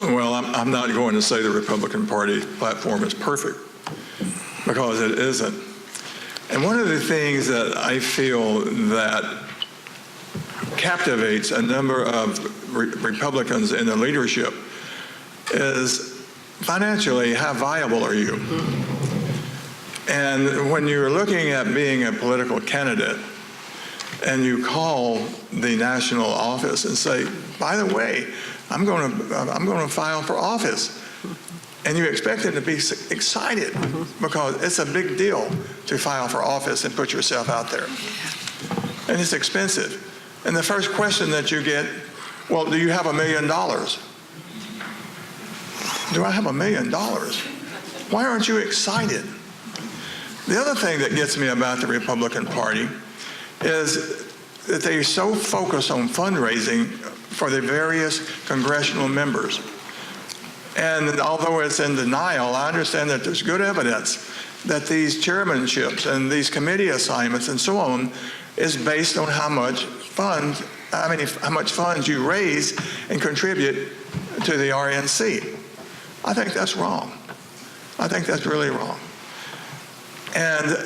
Well, I'm not going to say the Republican Party platform is perfect, because it isn't. And one of the things that I feel that captivates a number of Republicans in the leadership is financially, how viable are you? And when you're looking at being a political candidate and you call the national office and say, by the way, I'm going to file for office, and you expect them to be excited because it's a big deal to file for office and put yourself out there. And it's expensive. And the first question that you get, well, do you have $1 million? Do I have $1 million? Why aren't you excited? The other thing that gets me about the Republican Party is that they're so focused on fundraising for the various congressional members. And although it's in denial, I understand that there's good evidence that these chairmanships and these committee assignments and so on is based on how much funds you raise and contribute to the RNC. I think that's wrong. I think that's really wrong. And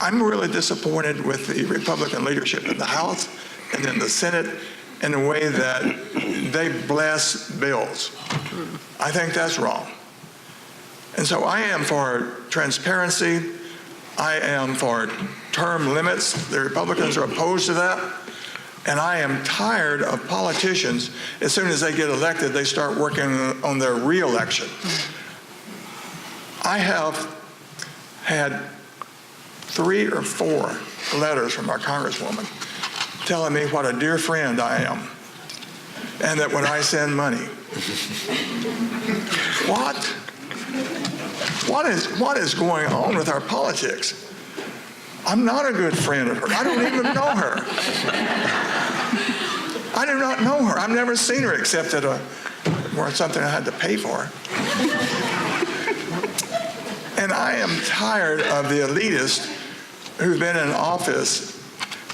I'm really disappointed with the Republican leadership in the House and in the Senate in the way that they bless bills. I think that's wrong. And so I am for transparency. I am for term limits. The Republicans are opposed to that. And I am tired of politicians, as soon as they get elected, they start working on their re-election. I have had 3 or 4 letters from our Congresswoman telling me what a dear friend I am, and that when I send money. What is going on with our politics? I'm not a good friend of her. I don't even know her. I do not know her. I've never seen her except at something I had to pay for. And I am tired of the elitists who've been in office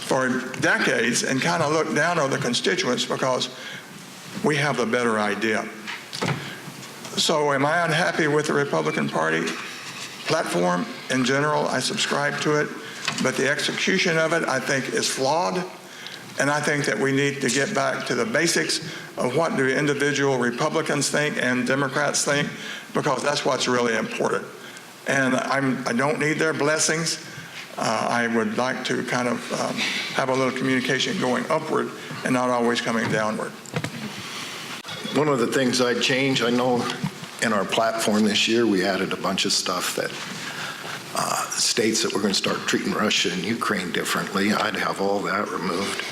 for decades and kind of look down on the constituents because we have a better idea. So am I unhappy with the Republican Party platform? In general, I subscribe to it, but the execution of it, I think, is flawed. And I think that we need to get back to the basics of what do individual Republicans think and Democrats think, because that's what's really important. And I don't need their blessings. I would like to kind of have a little communication going upward and not always coming downward. One of the things I'd change, I know in our platform this year, we added a bunch of stuff that states that we're going to start treating Russia and Ukraine differently. I'd have all that removed.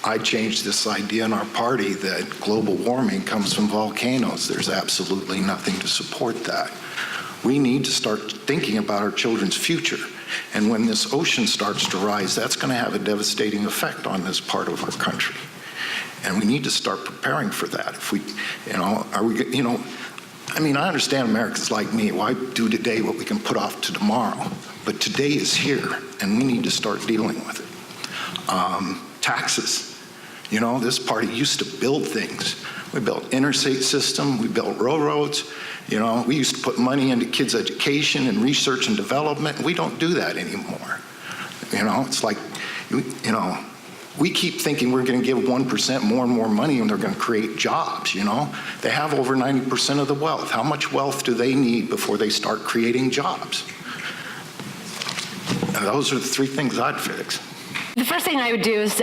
I changed this idea in our party that global warming comes from volcanoes. There's absolutely nothing to support that. We need to start thinking about our children's future. And when this ocean starts to rise, that's going to have a devastating effect on this part of our country. And we need to start preparing for that. If we, I understand Americans like me. Why do today what we can put off to tomorrow? But today is here, and we need to start dealing with it. Taxes. This party used to build things. We built interstate system, we built railroads. We used to put money into kids' education and research and development. We don't do that anymore. It's like, we keep thinking we're going to give 1% more and more money and they're going to create jobs, They have over 90% of the wealth. How much wealth do they need before they start creating jobs? Now, those are the 3 things I'd fix. The first thing I would do is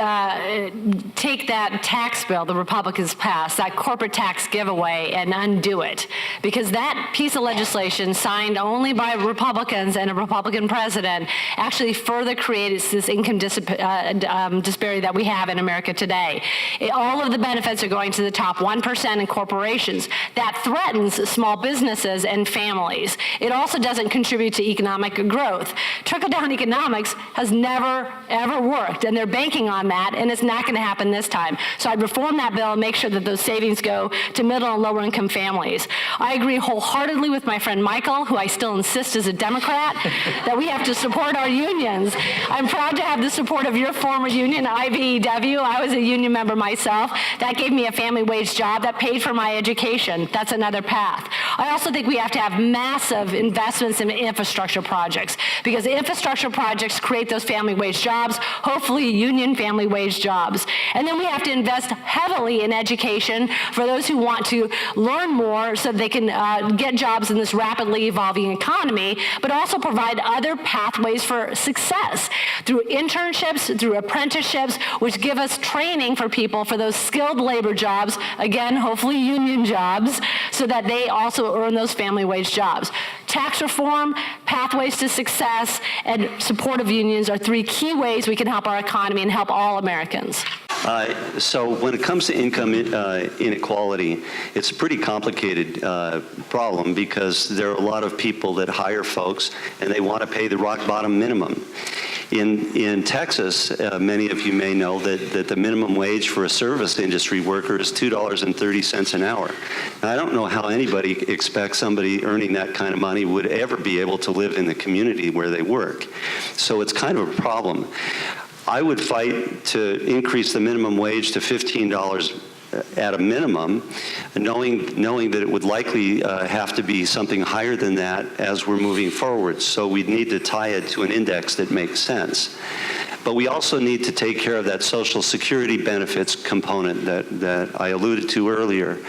take that tax bill the Republicans passed, that corporate tax giveaway, and undo it. Because that piece of legislation signed only by Republicans and a Republican president actually further creates this income disparity that we have in America today. All of the benefits are going to the top 1% in corporations. That threatens small businesses and families. It also doesn't contribute to economic growth. Trickle-down economics has never, ever worked. And they're banking on that, and it's not going to happen this time. So I'd reform that bill and make sure that those savings go to middle and lower income families. I agree wholeheartedly with my friend Michael, who I still insist is a Democrat, that we have to support our unions. I'm proud to have the support of your former union, IBEW. I was a union member myself. That gave me a family wage job. That paid for my education. That's another path. I also think we have to have massive investments in infrastructure projects, because infrastructure projects create those family wage jobs, hopefully union family wage jobs. And then we have to invest heavily in education for those who want to learn more so they can get jobs in this rapidly evolving economy, but also provide other pathways for success through internships, through apprenticeships, which give us training for people for those skilled labor jobs, again, hopefully union jobs, so that they also earn those family wage jobs. Tax reform, pathways to success, and support of unions are 3 key ways we can help our economy and help all Americans. So when it comes to income inequality, it's a pretty complicated problem, because there are a lot of people that hire folks and they want to pay the rock bottom minimum. In Texas, many of you may know that the minimum wage for a service industry worker is $2.30 an hour. Now, I don't know how anybody expects somebody earning that kind of money would ever be able to live in the community where they work. So it's kind of a problem. I would fight to increase the minimum wage to $15 at a minimum, knowing that it would likely have to be something higher than that as we're moving forward. So we'd need to tie it to an index that makes sense. But we also need to take care of that Social Security benefits component that I alluded to earlier.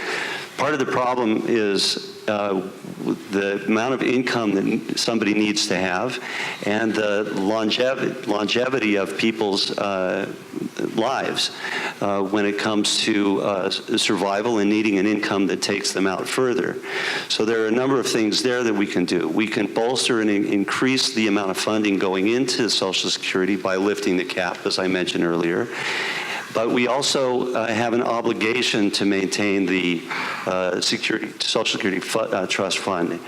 Part of the problem is the amount of income that somebody needs to have and the longevity of people's lives when it comes to survival and needing an income that takes them out further. So there are a number of things there that we can do. We can bolster and increase the amount of funding going into Social Security by lifting the cap, as I mentioned earlier. But we also have an obligation to maintain the Social Security Trust Fund.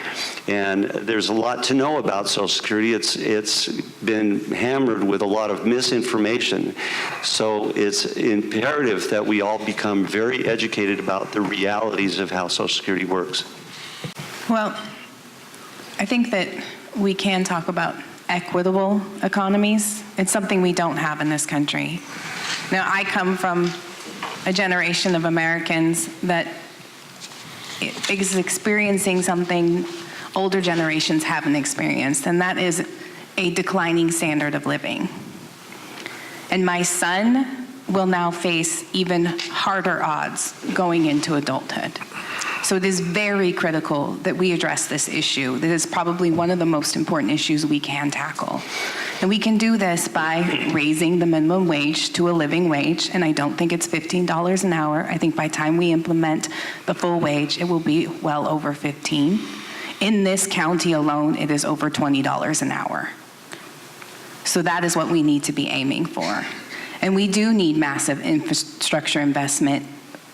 And there's a lot to know about Social Security. It's been hammered with a lot of misinformation. So it's imperative that we all become very educated about the realities of how Social Security works. Well, I think that we can talk about equitable economies. It's something we don't have in this country. Now, I come from a generation of Americans that is experiencing something older generations haven't experienced, and that is a declining standard of living. And my son will now face even harder odds going into adulthood. So it is very critical that we address this issue. That is probably one of the most important issues we can tackle. And we can do this by raising the minimum wage to a living wage, and I don't think it's $15 an hour. I think by the time we implement the full wage, it will be well over 15. In this county alone, it is over $20 an hour. So that is what we need to be aiming for. And we do need massive infrastructure investment,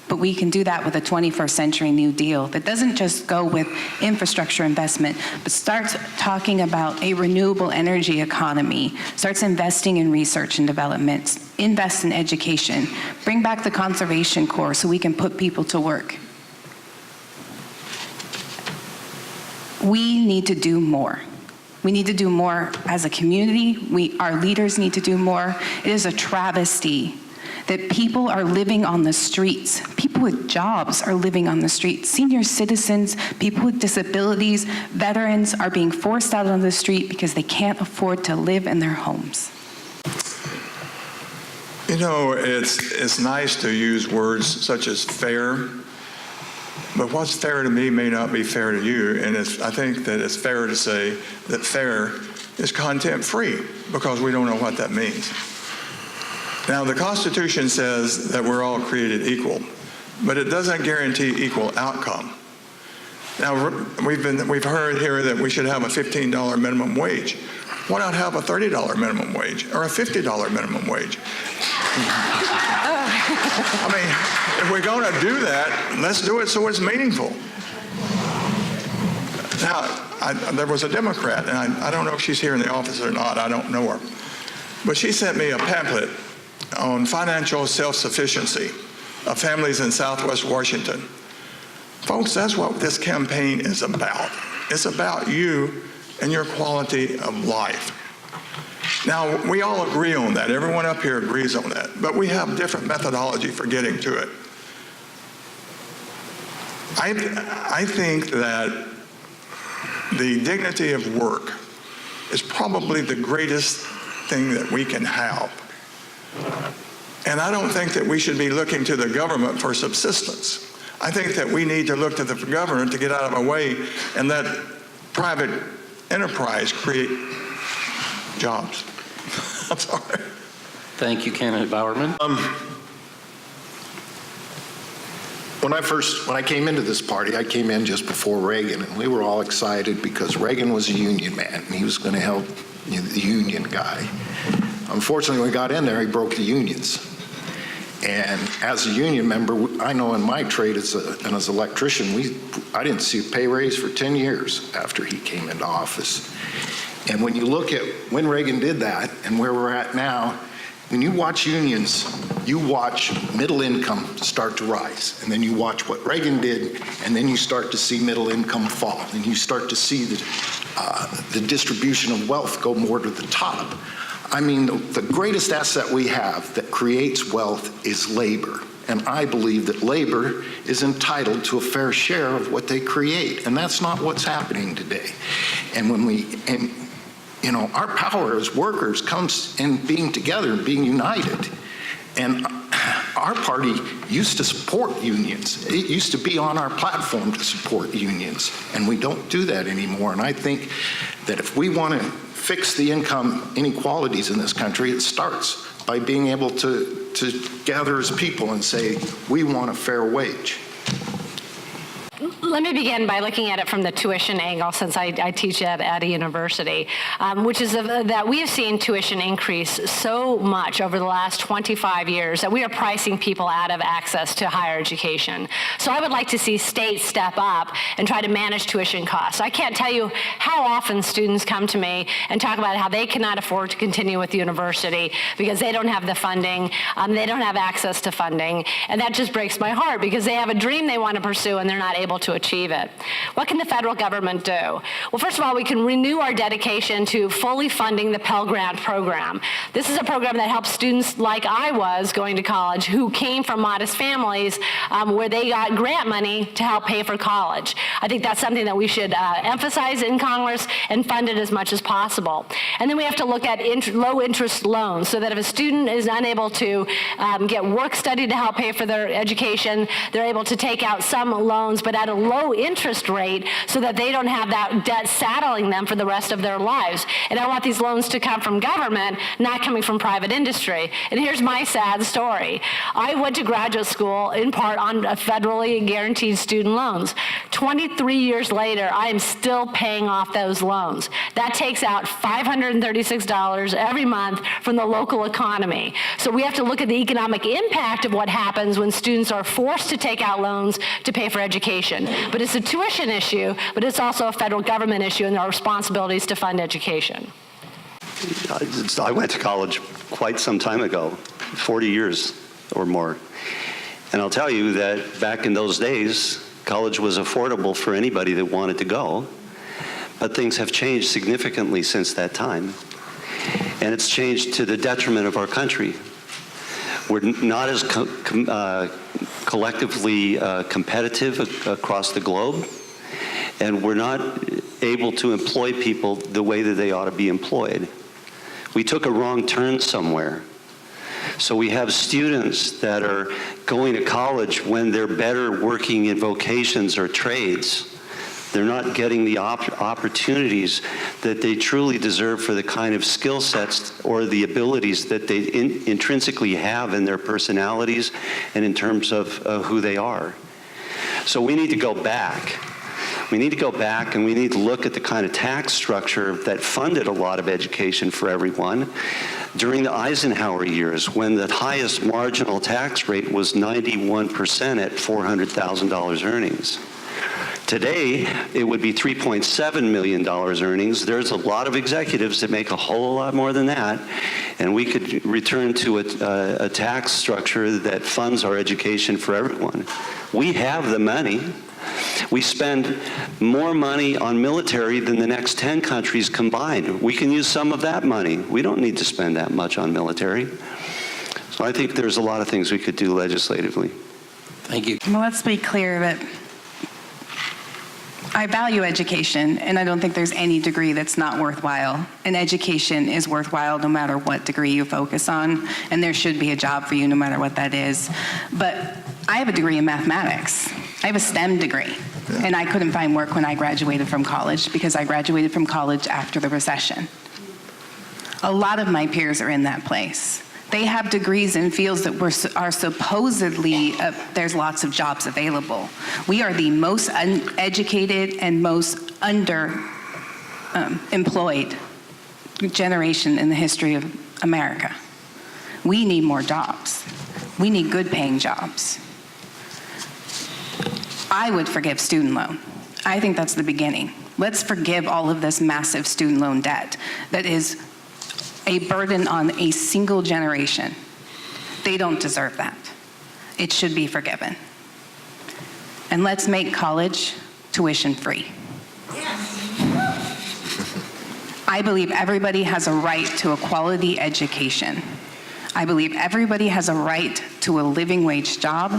but we can do that with a 21st century New Deal that doesn't just go with infrastructure investment, but starts talking about a renewable energy economy, starts investing in research and development, invest in education, bring back the Conservation Corps so we can put people to work. We need to do more. We need to do more as a community. Our leaders need to do more. It is a travesty that people are living on the streets. People with jobs are living on the streets. Senior citizens, people with disabilities, veterans are being forced out on the street because they can't afford to live in their homes. You know, it's nice to use words such as fair, but what's fair to me may not be fair to you, and I think that it's fair to say that fair is content-free, because we don't know what that means. Now, the Constitution says that we're all created equal, but it doesn't guarantee equal outcome. Now, we've heard here that we should have a $15 minimum wage. Why not have a $30 minimum wage or a $50 minimum wage? I mean, if we're going to do that, let's do it so it's meaningful. Now, there was a Democrat, and I don't know if she's here in the office or not. I don't know her. But she sent me a pamphlet on financial self-sufficiency of families in Southwest Washington. Folks, that's what this campaign is about. It's about you and your quality of life. Now, we all agree on that. Everyone up here agrees on that. But we have different methodology for getting to it. I think that the dignity of work is probably the greatest thing that we can have. And I don't think that we should be looking to the government for subsistence. I think that we need to look to the government to get out of our way and let private enterprise create jobs. I'm sorry. Thank you, candidate Bowerman. When I came into this party, I came in just before Reagan, and we were all excited because Reagan was a union man, and he was going to help the union guy. Unfortunately, when we got in there, he broke the unions. And as a union member, I know in my trade as an electrician, I didn't see a pay raise for 10 years after he came into office. And when you look at when Reagan did that and where we're at now, when you watch unions, you watch middle income start to rise. And then you watch what Reagan did, and then you start to see middle income fall. And you start to see the distribution of wealth go more to the top. I mean, the greatest asset we have that creates wealth is labor. And I believe that labor is entitled to a fair share of what they create. And that's not what's happening today. And our power as workers comes in being together and being united. And our party used to support unions. It used to be on our platform to support unions, and we don't do that anymore. And I think that if we want to fix the income inequalities in this country, it starts by being able to gather as people and say, we want a fair wage. Let me begin by looking at it from the tuition angle, since I teach at a university, which is that we have seen tuition increase so much over the last 25 years that we are pricing people out of access to higher education. So I would like to see states step up and try to manage tuition costs. I can't tell you how often students come to me and talk about how they cannot afford to continue with the university because they don't have the funding, they don't have access to funding, and that just breaks my heart because they have a dream they want to pursue and they're not able to achieve it. What can the federal government do? Well, first of all, we can renew our dedication to fully funding the Pell Grant program. This is a program that helps students like I was going to college who came from modest families where they got grant money to help pay for college. I think that's something that we should emphasize in Congress and fund it as much as possible. And then we have to look at low interest loans so that if a student is unable to get work study to help pay for their education, they're able to take out some loans, but at a low interest rate so that they don't have that debt saddling them for the rest of their lives. And I want these loans to come from government, not coming from private industry. And here's my sad story. I went to graduate school in part on federally guaranteed student loans. 23 years later, I am still paying off those loans. That takes out $536 every month from the local economy. So we have to look at the economic impact of what happens when students are forced to take out loans to pay for education. But it's a tuition issue, but it's also a federal government issue, and there are responsibilities to fund education. I went to college quite some time ago, 40 years or more. And I'll tell you that back in those days, college was affordable for anybody that wanted to go. But things have changed significantly since that time. And it's changed to the detriment of our country. We're not as collectively competitive across the globe, and we're not able to employ people the way that they ought to be employed. We took a wrong turn somewhere. So we have students that are going to college when they're better working in vocations or trades. They're not getting the opportunities that they truly deserve for the kind of skill sets or the abilities that they intrinsically have in their personalities and in terms of who they are. So we need to go back. We need to go back and we need to look at the kind of tax structure that funded a lot of education for everyone during the Eisenhower years when the highest marginal tax rate was 91% at $400,000 earnings. Today, it would be $3.7 million earnings. There's a lot of executives that make a whole lot more than that, and we could return to a tax structure that funds our education for everyone. We have the money. We spend more money on military than the next 10 countries combined. We can use some of that money. We don't need to spend that much on military. So I think there's a lot of things we could do legislatively. Thank you. Well, let's be clear that I value education, and I don't think there's any degree that's not worthwhile. And education is worthwhile no matter what degree you focus on, and there should be a job for you no matter what that is. But I have a degree in mathematics. I have a STEM degree, and I couldn't find work when I graduated from college because I graduated from college after the recession. A lot of my peers are in that place. They have degrees in fields that are supposedly, there's lots of jobs available. We are the most uneducated and most underemployed generation in the history of America. We need more jobs. We need good paying jobs. I would forgive student loan. I think that's the beginning. Let's forgive all of this massive student loan debt that is a burden on a single generation. They don't deserve that. It should be forgiven. And let's make college tuition free. I believe everybody has a right to a quality education. I believe everybody has a right to a living wage job.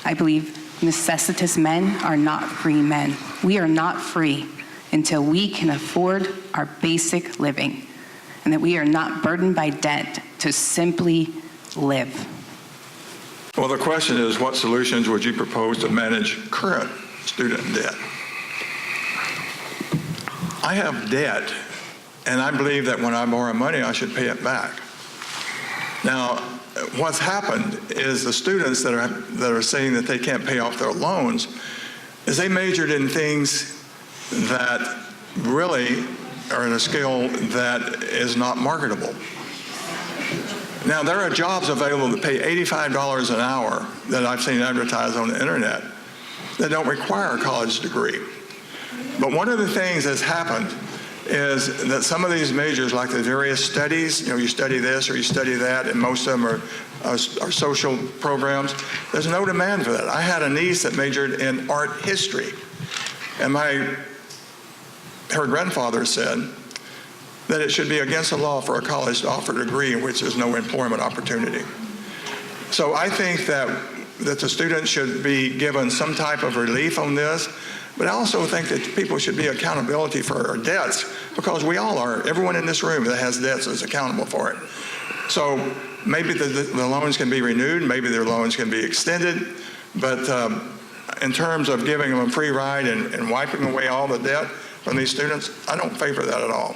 I believe necessitous men are not free men. We are not free until we can afford our basic living, and that we are not burdened by debt to simply live. Well, the question is, what solutions would you propose to manage current student debt? I have debt, and I believe that when I borrow money, I should pay it back. Now, what's happened is the students that are saying that they can't pay off their loans is they majored in things that really are at a scale that is not marketable. Now, there are jobs available that pay $85 an hour that I've seen advertised on the internet that don't require a college degree. But one of the things that's happened is that some of these majors, like the various studies, you study this or you study that, and most of them are social programs, there's no demand for that. I had a niece that majored in art history, and her grandfather said that it should be against the law for a college to offer a degree in which there's no employment opportunity. So I think that the students should be given some type of relief on this, but I also think that people should be accountability for our debts, because we all are. Everyone in this room that has debts is accountable for it. So maybe the loans can be renewed, maybe their loans can be extended, but in terms of giving them a free ride and wiping away all the debt from these students, I don't favor that at all.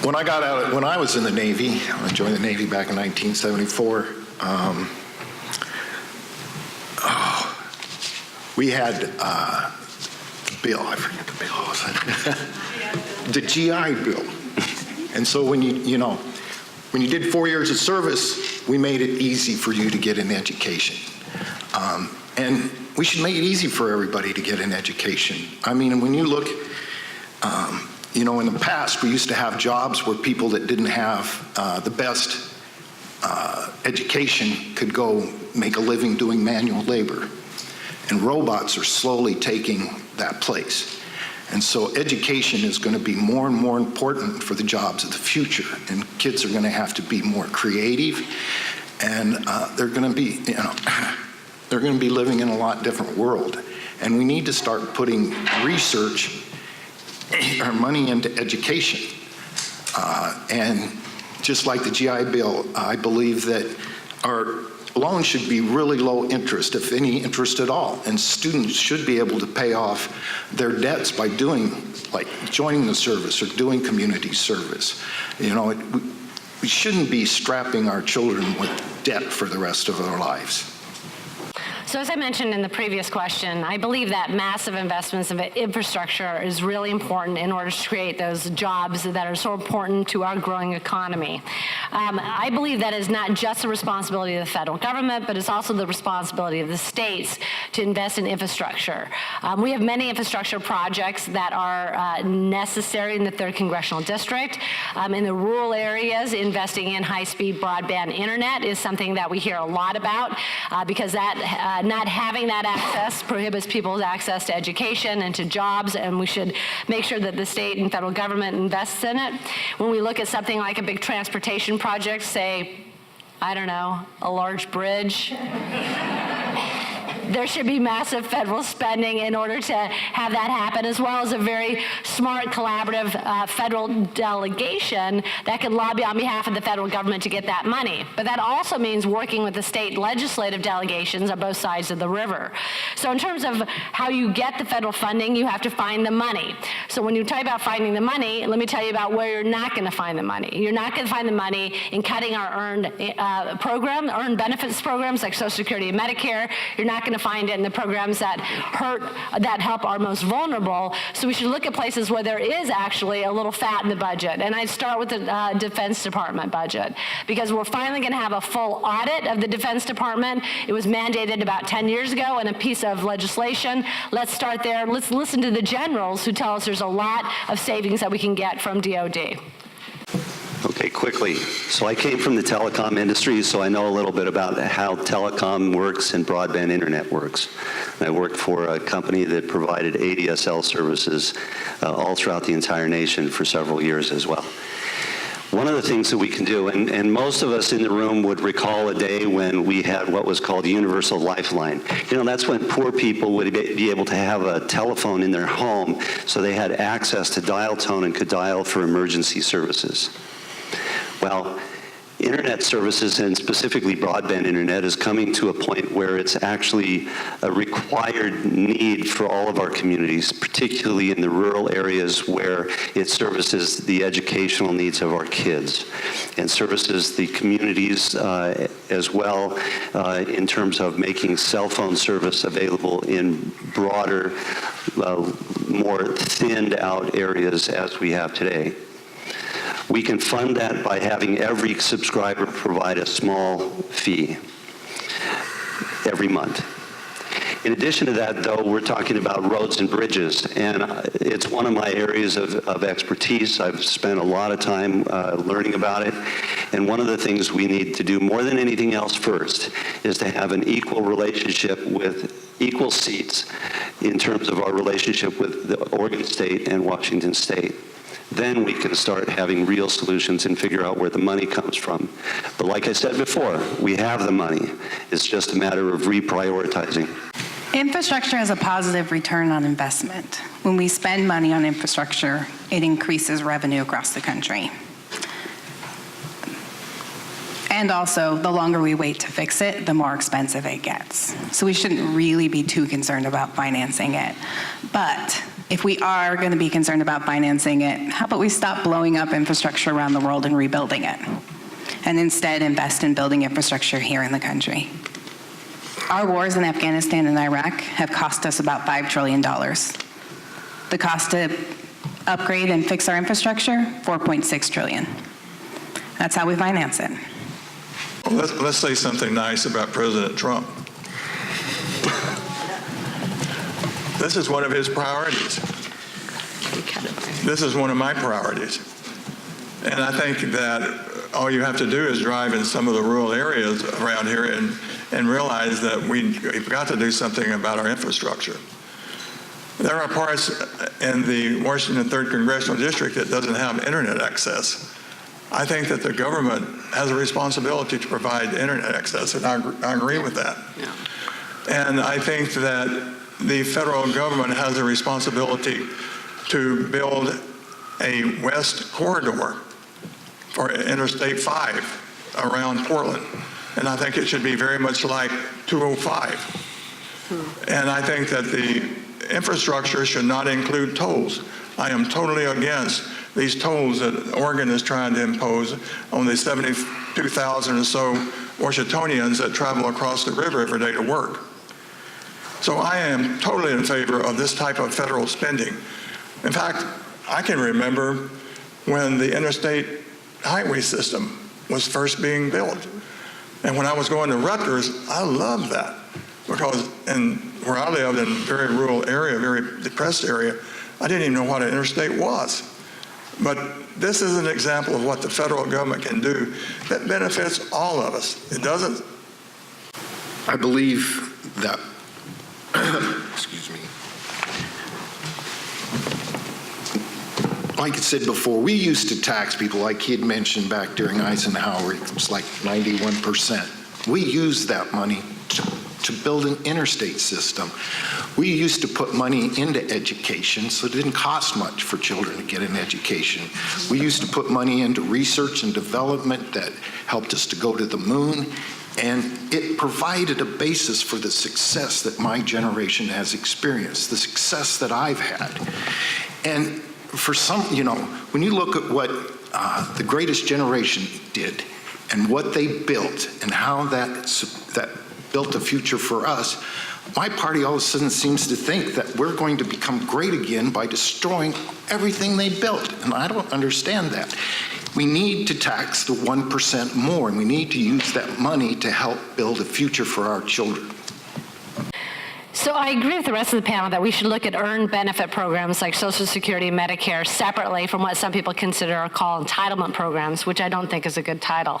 When I was in the Navy, I joined the Navy back in 1974, we had bill, I forget the bill, the GI Bill. And so when you did 4 years of service, we made it easy for you to get an education. And we should make it easy for everybody to get an education. I mean, when you look, in the past, we used to have jobs where people that didn't have the best education could go make a living doing manual labor. And robots are slowly taking that place. And so education is going to be more and more important for the jobs of the future. And kids are going to have to be more creative, and they're going to be, they're going to be living in a lot different world. And we need to start putting research or money into education. And just like the GI Bill, I believe that our loans should be really low interest, if any interest at all. And students should be able to pay off their debts by joining the service or doing community service. We shouldn't be strapping our children with debt for the rest of their lives. So as I mentioned in the previous question, I believe that massive investments in infrastructure is really important in order to create those jobs that are so important to our growing economy. I believe that is not just the responsibility of the federal government, but it's also the responsibility of the states to invest in infrastructure. We have many infrastructure projects that are necessary in the 3rd Congressional District. In the rural areas, investing in high-speed broadband internet is something that we hear a lot about because that not having that access prohibits people's access to education and to jobs, and we should make sure that the state and federal government invests in it. When we look at something like a big transportation project, say, I don't know, a large bridge, there should be massive federal spending in order to have that happen, as well as a very smart, collaborative federal delegation that could lobby on behalf of the federal government to get that money. But that also means working with the state legislative delegations on both sides of the river. So in terms of how you get the federal funding, you have to find the money. So when you talk about finding the money, let me tell you about where you're not going to find the money. You're not going to find the money in cutting our earned benefits programs like Social Security and Medicare. You're not going to find it in the programs that help our most vulnerable. So we should look at places where there is actually a little fat in the budget. And I'd start with the Defense Department budget, because we're finally going to have a full audit of the Defense Department. It was mandated about 10 years ago in a piece of legislation. Let's start there. Let's listen to the generals who tell us there's a lot of savings that we can get from DOD. Okay, quickly. So I came from the telecom industry, so I know a little bit about how telecom works and broadband internet works. I worked for a company that provided ADSL services all throughout the entire nation for several years as well. One of the things that we can do, and most of us in the room would recall a day when we had what was called Universal Lifeline. You know, that's when poor people would be able to have a telephone in their home so they had access to dial tone and could dial for emergency services. Well, internet services, and specifically broadband internet, is coming to a point where it's actually a required need for all of our communities, particularly in the rural areas where it services the educational needs of our kids and services the communities as well in terms of making cell phone service available in broader, more thinned out areas as we have today. We can fund that by having every subscriber provide a small fee every month. In addition to that, though, we're talking about roads and bridges, and it's one of my areas of expertise. I've spent a lot of time learning about it, and one of the things we need to do more than anything else first is to have an equal relationship with equal seats in terms of our relationship with the Oregon State and Washington State. Then we can start having real solutions and figure out where the money comes from. But like I said before, we have the money. It's just a matter of reprioritizing. Infrastructure has a positive return on investment. When we spend money on infrastructure, it increases revenue across the country. And also, the longer we wait to fix it, the more expensive it gets. So we shouldn't really be too concerned about financing it. But if we are going to be concerned about financing it, how about we stop blowing up infrastructure around the world and rebuilding it, and instead invest in building infrastructure here in the country? Our wars in Afghanistan and Iraq have cost us about $5 trillion. The cost to upgrade and fix our infrastructure, $4.6 trillion. That's how we finance it. Well, let's say something nice about President Trump. This is one of his priorities. This is one of my priorities. And I think that all you have to do is drive in some of the rural areas around here and realize that we've got to do something about our infrastructure. There are parts in the Washington 3rd Congressional District that doesn't have internet access. I think that the government has a responsibility to provide internet access, and I agree with that. Yeah. And I think that the federal government has a responsibility to build a west corridor for Interstate 5 around Portland. And I think it should be very much like 205. And I think that the infrastructure should not include tolls. I am totally against these tolls that Oregon is trying to impose on the 72,000 or so Washingtonians that travel across the river every day to work. So I am totally in favor of this type of federal spending. In fact, I can remember when the interstate highway system was first being built. And when I was going to Rutgers, I loved that because where I lived in a very rural area, very depressed area, I didn't even know what an interstate was. But this is an example of what the federal government can do that benefits all of us. It doesn't. I believe that, excuse me. Like I said before, we used to tax people, like he had mentioned back during Eisenhower, it was like 91%. We used that money to build an interstate system. We used to put money into education, so it didn't cost much for children to get an education. We used to put money into research and development that helped us to go to the moon, and it provided a basis for the success that my generation has experienced, the success that I've had. And for some, when you look at what the greatest generation did and what they built and how that built a future for us, my party all of a sudden seems to think that we're going to become great again by destroying everything they built. And I don't understand that. We need to tax the 1% more, and we need to use that money to help build a future for our children. So I agree with the rest of the panel that we should look at earned benefit programs like Social Security and Medicare separately from what some people consider or call entitlement programs, which I don't think is a good title.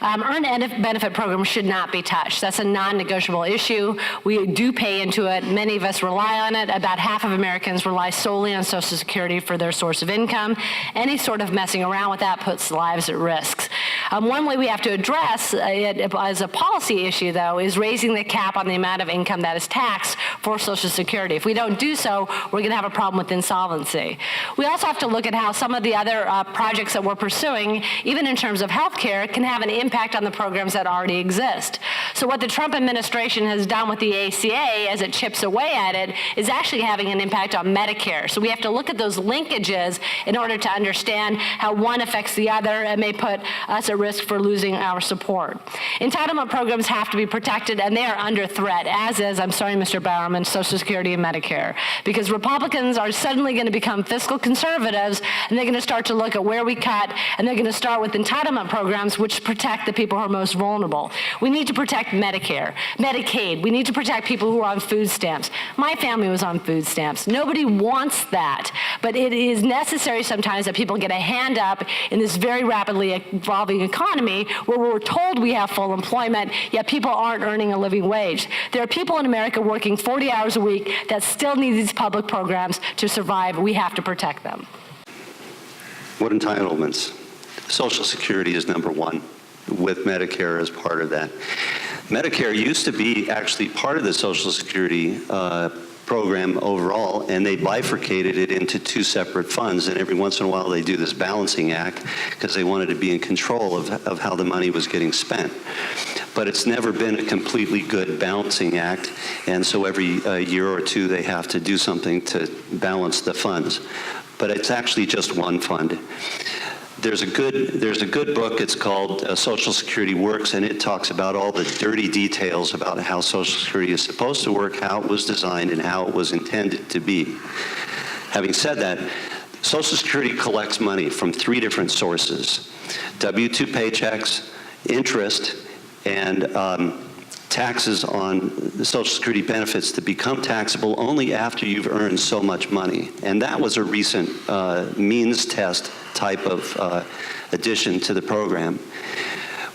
Earned benefit programs should not be touched. That's a non-negotiable issue. We do pay into it. Many of us rely on it. About half of Americans rely solely on Social Security for their source of income. Any sort of messing around with that puts lives at risk. One way we have to address it as a policy issue, though, is raising the cap on the amount of income that is taxed for Social Security. If we don't do so, we're going to have a problem with insolvency. We also have to look at how some of the other projects that we're pursuing, even in terms of health care, can have an impact on the programs that already exist. So what the Trump administration has done with the ACA as it chips away at it is actually having an impact on Medicare. So we have to look at those linkages in order to understand how one affects the other and may put us at risk for losing our support. Entitlement programs have to be protected, and they are under threat, as is, I'm sorry, Mr. Bowerman, Social Security and Medicare, because Republicans are suddenly going to become fiscal conservatives, and they're going to start to look at where we cut, and they're going to start with entitlement programs which protect the people who are most vulnerable. We need to protect Medicare, Medicaid. We need to protect people who are on food stamps. My family was on food stamps. Nobody wants that, but it is necessary sometimes that people get a hand up in this very rapidly evolving economy where we're told we have full employment, yet people aren't earning a living wage. There are people in America working 40 hours a week that still need these public programs to survive. We have to protect them. What entitlements? Social Security is number one, with Medicare as part of that. Medicare used to be actually part of the Social Security program overall, and they bifurcated it into two separate funds, and every once in a while they do this balancing act because they wanted to be in control of how the money was getting spent. But it's never been a completely good balancing act, and so every year or two they have to do something to balance the funds. But it's actually just one fund. There's a good book, it's called Social Security Works, and it talks about all the dirty details about how Social Security is supposed to work, how it was designed, and how it was intended to be. Having said that, Social Security collects money from three different sources: W-2 paychecks, interest, and taxes on the Social Security benefits to become taxable only after you've earned so much money. And that was a recent means test type of addition to the program.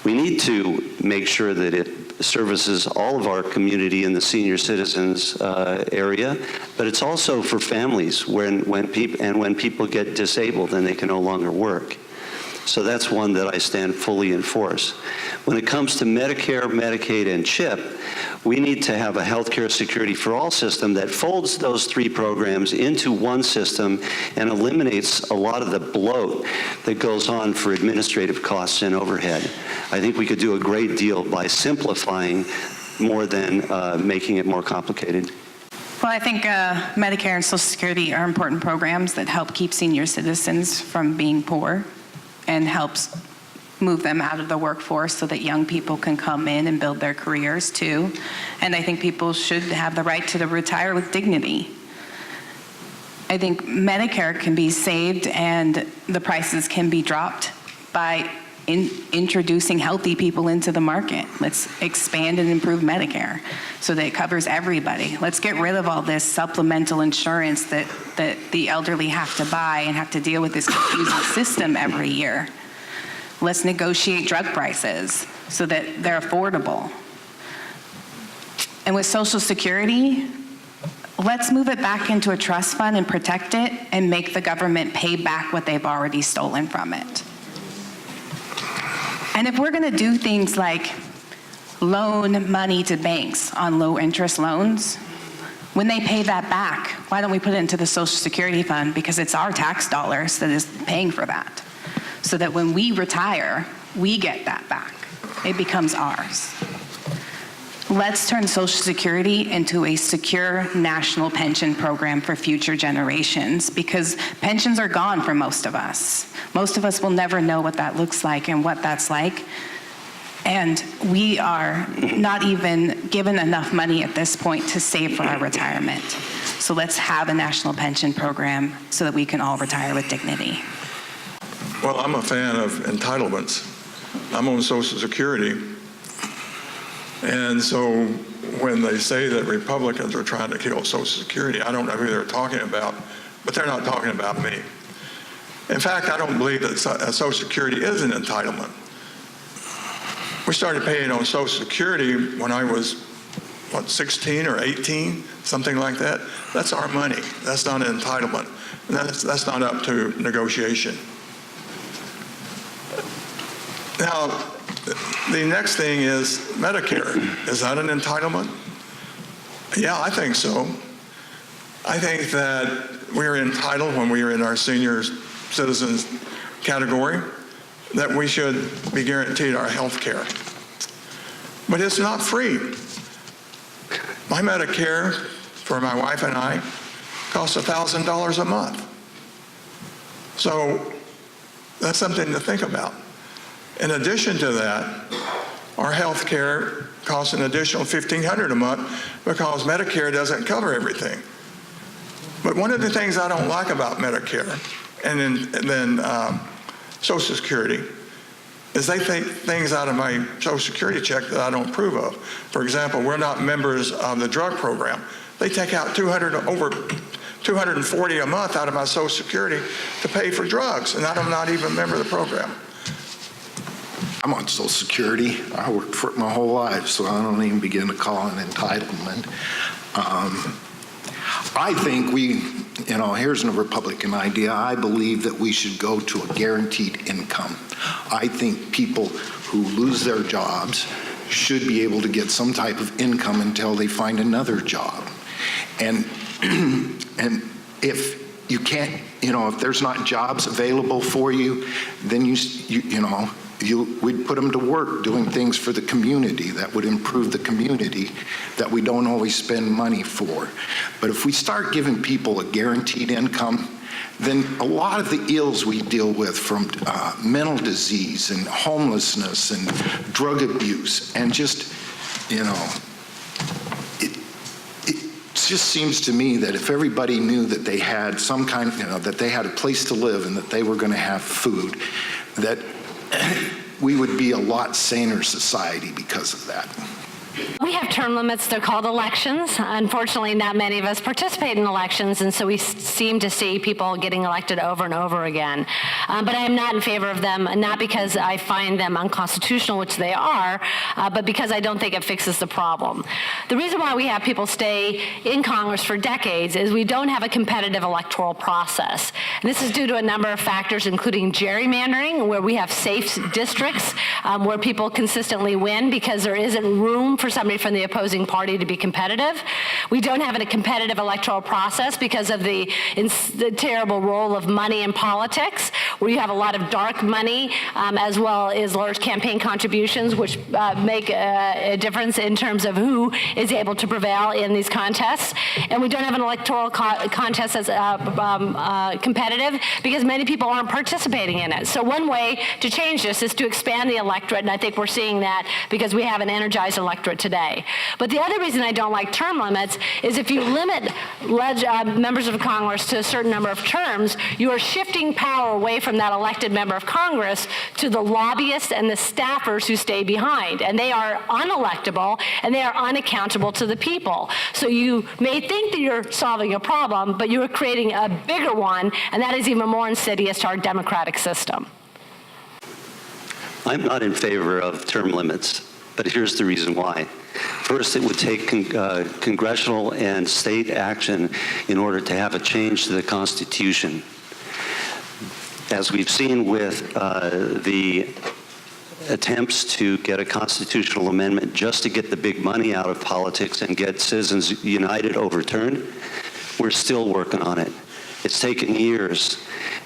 We need to make sure that it services all of our community in the senior citizens area, but it's also for families when people get disabled and they can no longer work. So that's one that I stand fully in force. When it comes to Medicare, Medicaid, and CHIP, we need to have a healthcare security for all system that folds those three programs into one system and eliminates a lot of the bloat that goes on for administrative costs and overhead. I think we could do a great deal by simplifying more than making it more complicated. Well, I think Medicare and Social Security are important programs that help keep senior citizens from being poor and helps move them out of the workforce so that young people can come in and build their careers too. And I think people should have the right to retire with dignity. I think Medicare can be saved and the prices can be dropped by introducing healthy people into the market. Let's expand and improve Medicare so that it covers everybody. Let's get rid of all this supplemental insurance that the elderly have to buy and have to deal with this confusing system every year. Let's negotiate drug prices so that they're affordable. And with Social Security, let's move it back into a trust fund and protect it and make the government pay back what they've already stolen from it. And if we're going to do things like loan money to banks on low interest loans, when they pay that back, why don't we put it into the Social Security fund? Because it's our tax dollars that is paying for that. So that when we retire, we get that back. It becomes ours. Let's turn Social Security into a secure national pension program for future generations, because pensions are gone for most of us. Most of us will never know what that looks like and what that's like. And we are not even given enough money at this point to save for our retirement. So let's have a national pension program so that we can all retire with dignity. Well, I'm a fan of entitlements. I'm on Social Security. And so when they say that Republicans are trying to kill Social Security, I don't know who they're talking about, but they're not talking about me. In fact, I don't believe that Social Security is an entitlement. We started paying on Social Security when I was, 16 or 18, something like that. That's our money. That's not an entitlement. And that's not up to negotiation. Now, the next thing is Medicare. Is that an entitlement? Yeah, I think so. I think that we're entitled, when we are in our senior citizens category, that we should be guaranteed our health care. But it's not free. My Medicare for my wife and I costs $1,000 a month. So that's something to think about. In addition to that, our health care costs an additional $1,500 a month because Medicare doesn't cover everything. But one of the things I don't like about Medicare and then Social Security is they take things out of my Social Security check that I don't approve of. For example, we're not members of the drug program. They take out over $240 a month out of my Social Security to pay for drugs, and I'm not even a member of the program. I'm on Social Security. I worked for it my whole life, so I don't even begin to call it an entitlement. I think here's a Republican idea. I believe that we should go to a guaranteed income. I think people who lose their jobs should be able to get some type of income until they find another job. And if you can't, if there's not jobs available for you, then we'd put them to work doing things for the community that would improve the community that we don't always spend money for. But if we start giving people a guaranteed income, then a lot of the ills we deal with, from mental disease and homelessness and drug abuse, and just, it just seems to me that if everybody knew that they had some kind of, that they had a place to live and that they were going to have food, that we would be a lot saner society because of that. We have term limits. They're called elections. Unfortunately, not many of us participate in elections, and so we seem to see people getting elected over and over again. But I am not in favor of them, not because I find them unconstitutional, which they are, but because I don't think it fixes the problem. The reason why we have people stay in Congress for decades is we don't have a competitive electoral process. And this is due to a number of factors, including gerrymandering, where we have safe districts where people consistently win because there isn't room for somebody from the opposing party to be competitive. We don't have a competitive electoral process because of the terrible role of money in politics, where you have a lot of dark money as well as large campaign contributions, which make a difference in terms of who is able to prevail in these contests. And we don't have an electoral contest that's competitive because many people aren't participating in it. So one way to change this is to expand the electorate, and I think we're seeing that because we have an energized electorate today. But the other reason I don't like term limits is if you limit members of Congress to a certain number of terms, you are shifting power away from that elected member of Congress to the lobbyists and the staffers who stay behind. And they are unelectable, and they are unaccountable to the people. So you may think that you're solving a problem, but you are creating a bigger one, and that is even more insidious to our democratic system. I'm not in favor of term limits, but here's the reason why. First, it would take congressional and state action in order to have a change to the Constitution. As we've seen with the attempts to get a constitutional amendment just to get the big money out of politics and get Citizens United overturned, we're still working on it. It's taken years,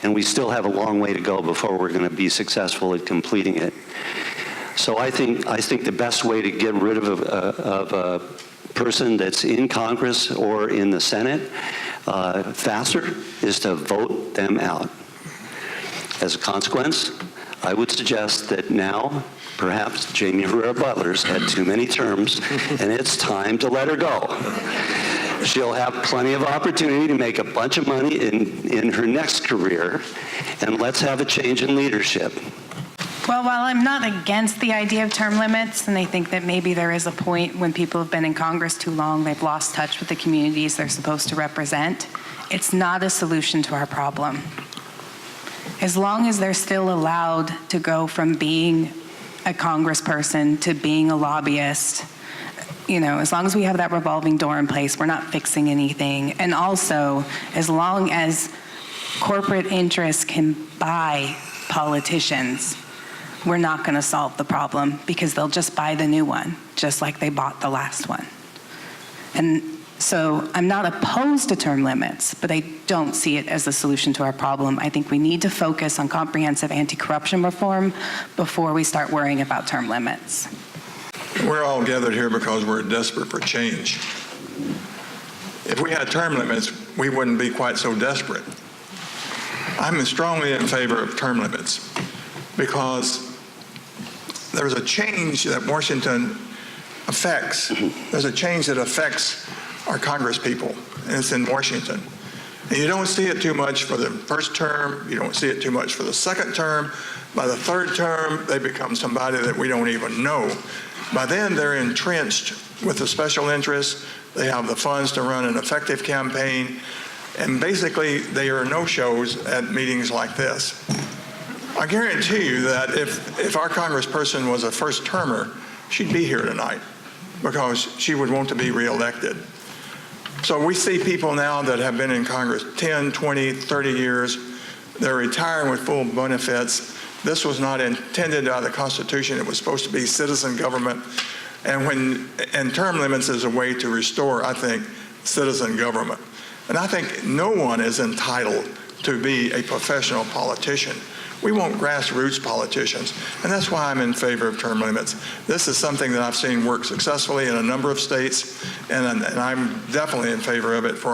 and we still have a long way to go before we're going to be successful at completing it. So I think the best way to get rid of a person that's in Congress or in the Senate faster is to vote them out. As a consequence, I would suggest that now perhaps Jamie Herrera Butler's had too many terms, and it's time to let her go. She'll have plenty of opportunity to make a bunch of money in her next career, and let's have a change in leadership. Well, while I'm not against the idea of term limits, and I think that maybe there is a point when people have been in Congress too long, they've lost touch with the communities they're supposed to represent, it's not a solution to our problem. As long as they're still allowed to go from being a congressperson to being a lobbyist, as long as we have that revolving door in place, we're not fixing anything. And also, as long as corporate interests can buy politicians, we're not going to solve the problem, because they'll just buy the new one, just like they bought the last one. And so I'm not opposed to term limits, but I don't see it as a solution to our problem. I think we need to focus on comprehensive anti-corruption reform before we start worrying about term limits. We're all gathered here because we're desperate for change. If we had term limits, we wouldn't be quite so desperate. I'm strongly in favor of term limits because there's a change that Washington affects. There's a change that affects our Congress people, and it's in Washington. And you don't see it too much for the first term. You don't see it too much for the second term. By the third term, they become somebody that we don't even know. By then, they're entrenched with the special interests. They have the funds to run an effective campaign. And basically, they are no-shows at meetings like this. I guarantee you that if our congressperson was a first-termer, she'd be here tonight because she would want to be reelected. So we see people now that have been in Congress 10, 20, 30 years. They're retiring with full benefits. This was not intended by the Constitution. It was supposed to be citizen government. And term limits is a way to restore, I think, citizen government. And I think no one is entitled to be a professional politician. We want grassroots politicians, and that's why I'm in favor of term limits. This is something that I've seen work successfully in a number of states, and I'm definitely in favor of it for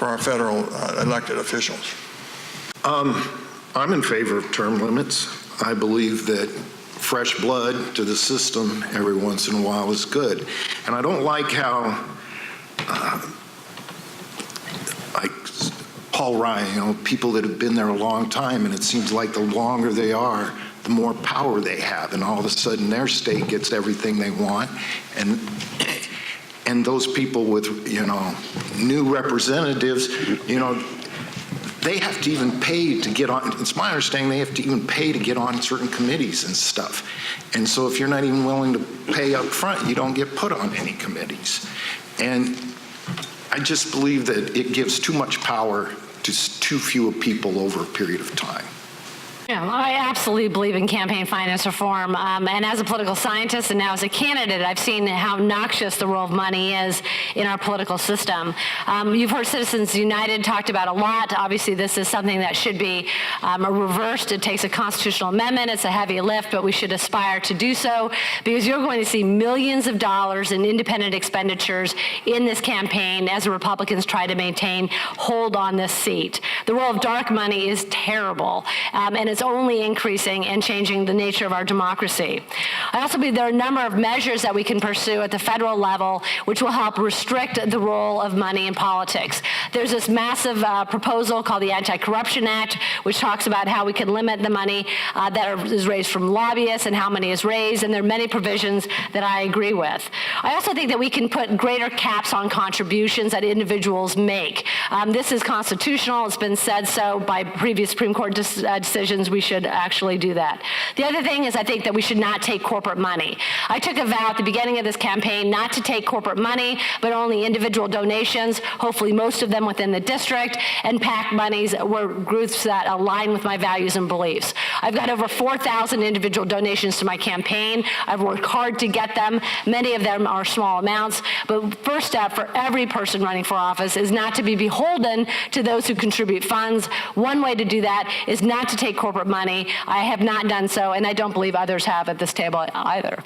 our federal elected officials. I'm in favor of term limits. I believe that fresh blood to the system every once in a while is good. And I don't like how like Paul Ryan, people that have been there a long time, and it seems like the longer they are, the more power they have, and all of a sudden their state gets everything they want, and those people with, new representatives, they have to even pay to get on. It's my understanding they have to even pay to get on certain committees and stuff. And so if you're not even willing to pay up front, you don't get put on any committees. And I just believe that it gives too much power to too few people over a period of time. Yeah, I absolutely believe in campaign finance reform. And as a political scientist and now as a candidate, I've seen how noxious the role of money is in our political system. You've heard Citizens United talked about a lot. Obviously, this is something that should be reversed. It takes a constitutional amendment. It's a heavy lift, but we should aspire to do so because you're going to see millions of dollars in independent expenditures in this campaign as the Republicans try to maintain hold on this seat. The role of dark money is terrible, and it's only increasing and changing the nature of our democracy. I also believe there are a number of measures that we can pursue at the federal level which will help restrict the role of money in politics. There's this massive proposal called the Anti-Corruption Act, which talks about how we can limit the money that is raised from lobbyists and how money is raised, and there are many provisions that I agree with. I also think that we can put greater caps on contributions that individuals make. This is constitutional. It's been said so by previous Supreme Court decisions. We should actually do that. The other thing is I think that we should not take corporate money. I took a vow at the beginning of this campaign not to take corporate money, but only individual donations, hopefully most of them within the district, and PAC monies were groups that align with my values and beliefs. I've got over 4,000 individual donations to my campaign. I've worked hard to get them. Many of them are small amounts, but first step for every person running for office is not to be beholden to those who contribute funds. One way to do that is not to take corporate money. I have not done so, and I don't believe others have at this table either.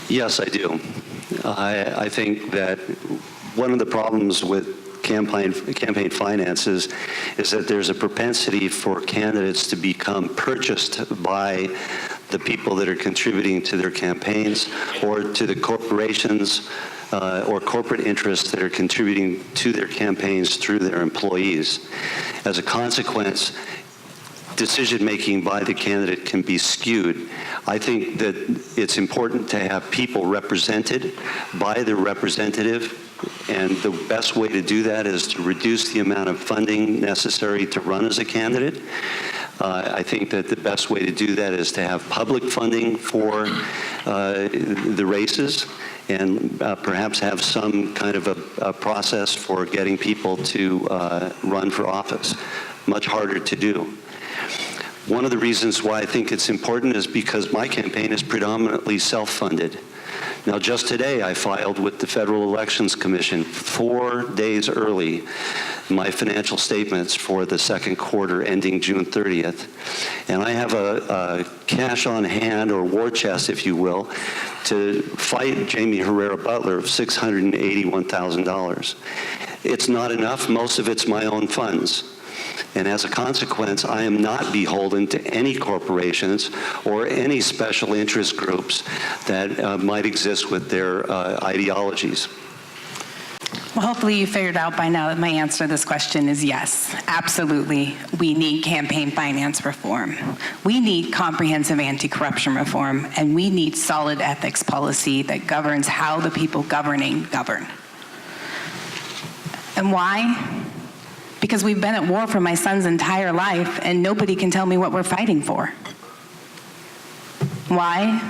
Yes, I do. I think that one of the problems with campaign finances is that there's a propensity for candidates to become purchased by the people that are contributing to their campaigns or to the corporations or corporate interests that are contributing to their campaigns through their employees. As a consequence, decision-making by the candidate can be skewed. I think that it's important to have people represented by the representative, and the best way to do that is to reduce the amount of funding necessary to run as a candidate. I think that the best way to do that is to have public funding for the races, and perhaps have some kind of a process for getting people to run for office. Much harder to do. One of the reasons why I think it's important is because my campaign is predominantly self-funded. Now, just today, I filed with the Federal Elections Commission 4 days early my financial statements for the second quarter ending June 30th. And I have a cash on hand, or war chest, if you will, to fight Jamie Herrera Butler of $681,000. It's not enough. Most of it's my own funds. And as a consequence, I am not beholden to any corporations or any special interest groups that might exist with their ideologies. Well, hopefully you figured out by now that my answer to this question is yes. Absolutely, we need campaign finance reform. We need comprehensive anti-corruption reform, and we need solid ethics policy that governs how the people governing govern. And why? Because we've been at war for my son's entire life, and nobody can tell me what we're fighting for. Why?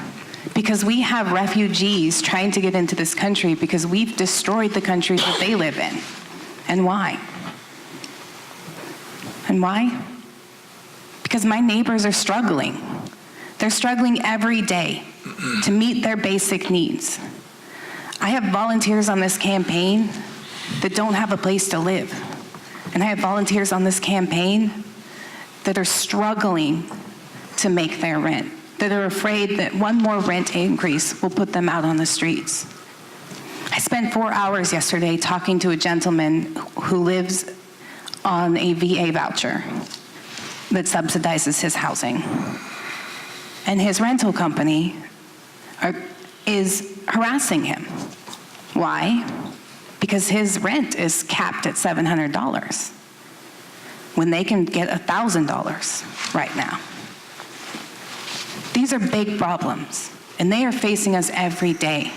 Because we have refugees trying to get into this country because we've destroyed the countries that they live in. And why? And why? Because my neighbors are struggling. They're struggling every day to meet their basic needs. I have volunteers on this campaign that don't have a place to live. And I have volunteers on this campaign that are struggling to make their rent, that are afraid that one more rent increase will put them out on the streets. I spent 4 hours yesterday talking to a gentleman who lives on a VA voucher that subsidizes his housing. And his rental company is harassing him. Why? Because his rent is capped at $700 when they can get $1,000 right now. These are big problems, and they are facing us every day.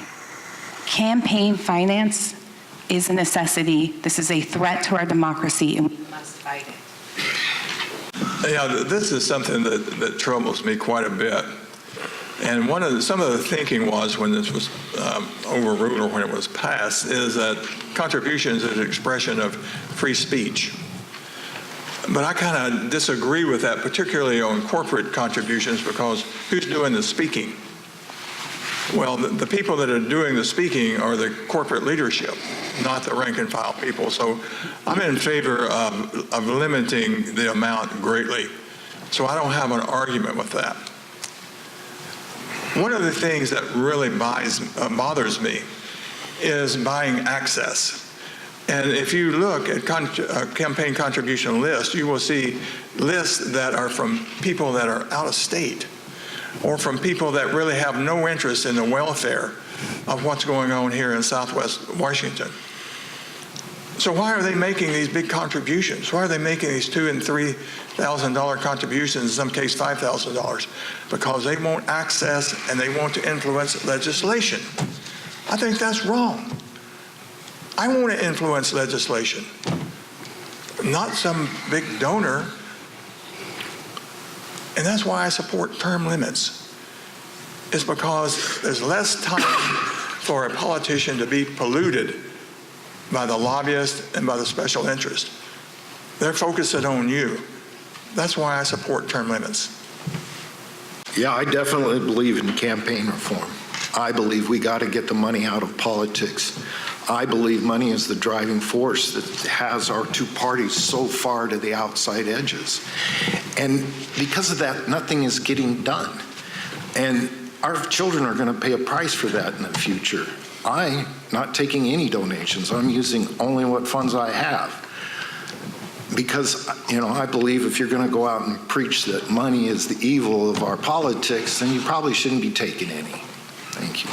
Campaign finance is a necessity. This is a threat to our democracy, and we must fight it. Yeah, this is something that troubles me quite a bit. And some of the thinking was, when this was overruled or when it was passed, is that contributions is an expression of free speech. But I kind of disagree with that, particularly on corporate contributions, because who's doing the speaking? Well, the people that are doing the speaking are the corporate leadership, not the rank and file people. So I'm in favor of limiting the amount greatly. So I don't have an argument with that. One of the things that really bothers me is buying access. And if you look at campaign contribution lists, you will see lists that are from people that are out of state, or from people that really have no interest in the welfare of what's going on here in Southwest Washington. So why are they making these big contributions? Why are they making these $2,000 and $3,000 contributions, in some case $5,000? Because they want access and they want to influence legislation. I think that's wrong. I want to influence legislation, not some big donor. And that's why I support term limits. It's because there's less time for a politician to be polluted by the lobbyist and by the special interest. They're focusing on you. That's why I support term limits. Yeah, I definitely believe in campaign reform. I believe we got to get the money out of politics. I believe money is the driving force that has our two parties so far to the outside edges. And because of that, nothing is getting done. And our children are going to pay a price for that in the future. I'm not taking any donations. I'm using only what funds I have. Because, I believe if you're going to go out and preach that money is the evil of our politics, then you probably shouldn't be taking any. Thank you.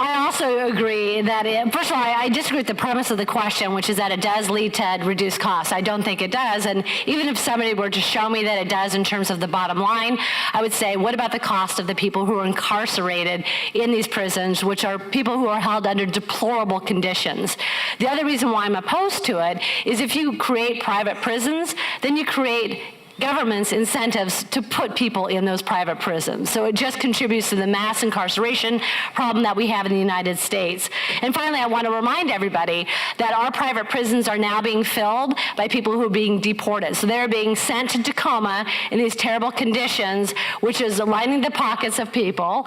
I also agree that, first of all, I disagree with the premise of the question, which is that it does lead to reduced costs. I don't think it does. And even if somebody were to show me that it does in terms of the bottom line, I would say, what about the cost of the people who are incarcerated in these prisons, which are people who are held under deplorable conditions? The other reason why I'm opposed to it is if you create private prisons, then you create government's incentives to put people in those private prisons. So it just contributes to the mass incarceration problem that we have in the United States. And finally, I want to remind everybody that our private prisons are now being filled by people who are being deported. So they're being sent to Tacoma in these terrible conditions, which is lining the pockets of people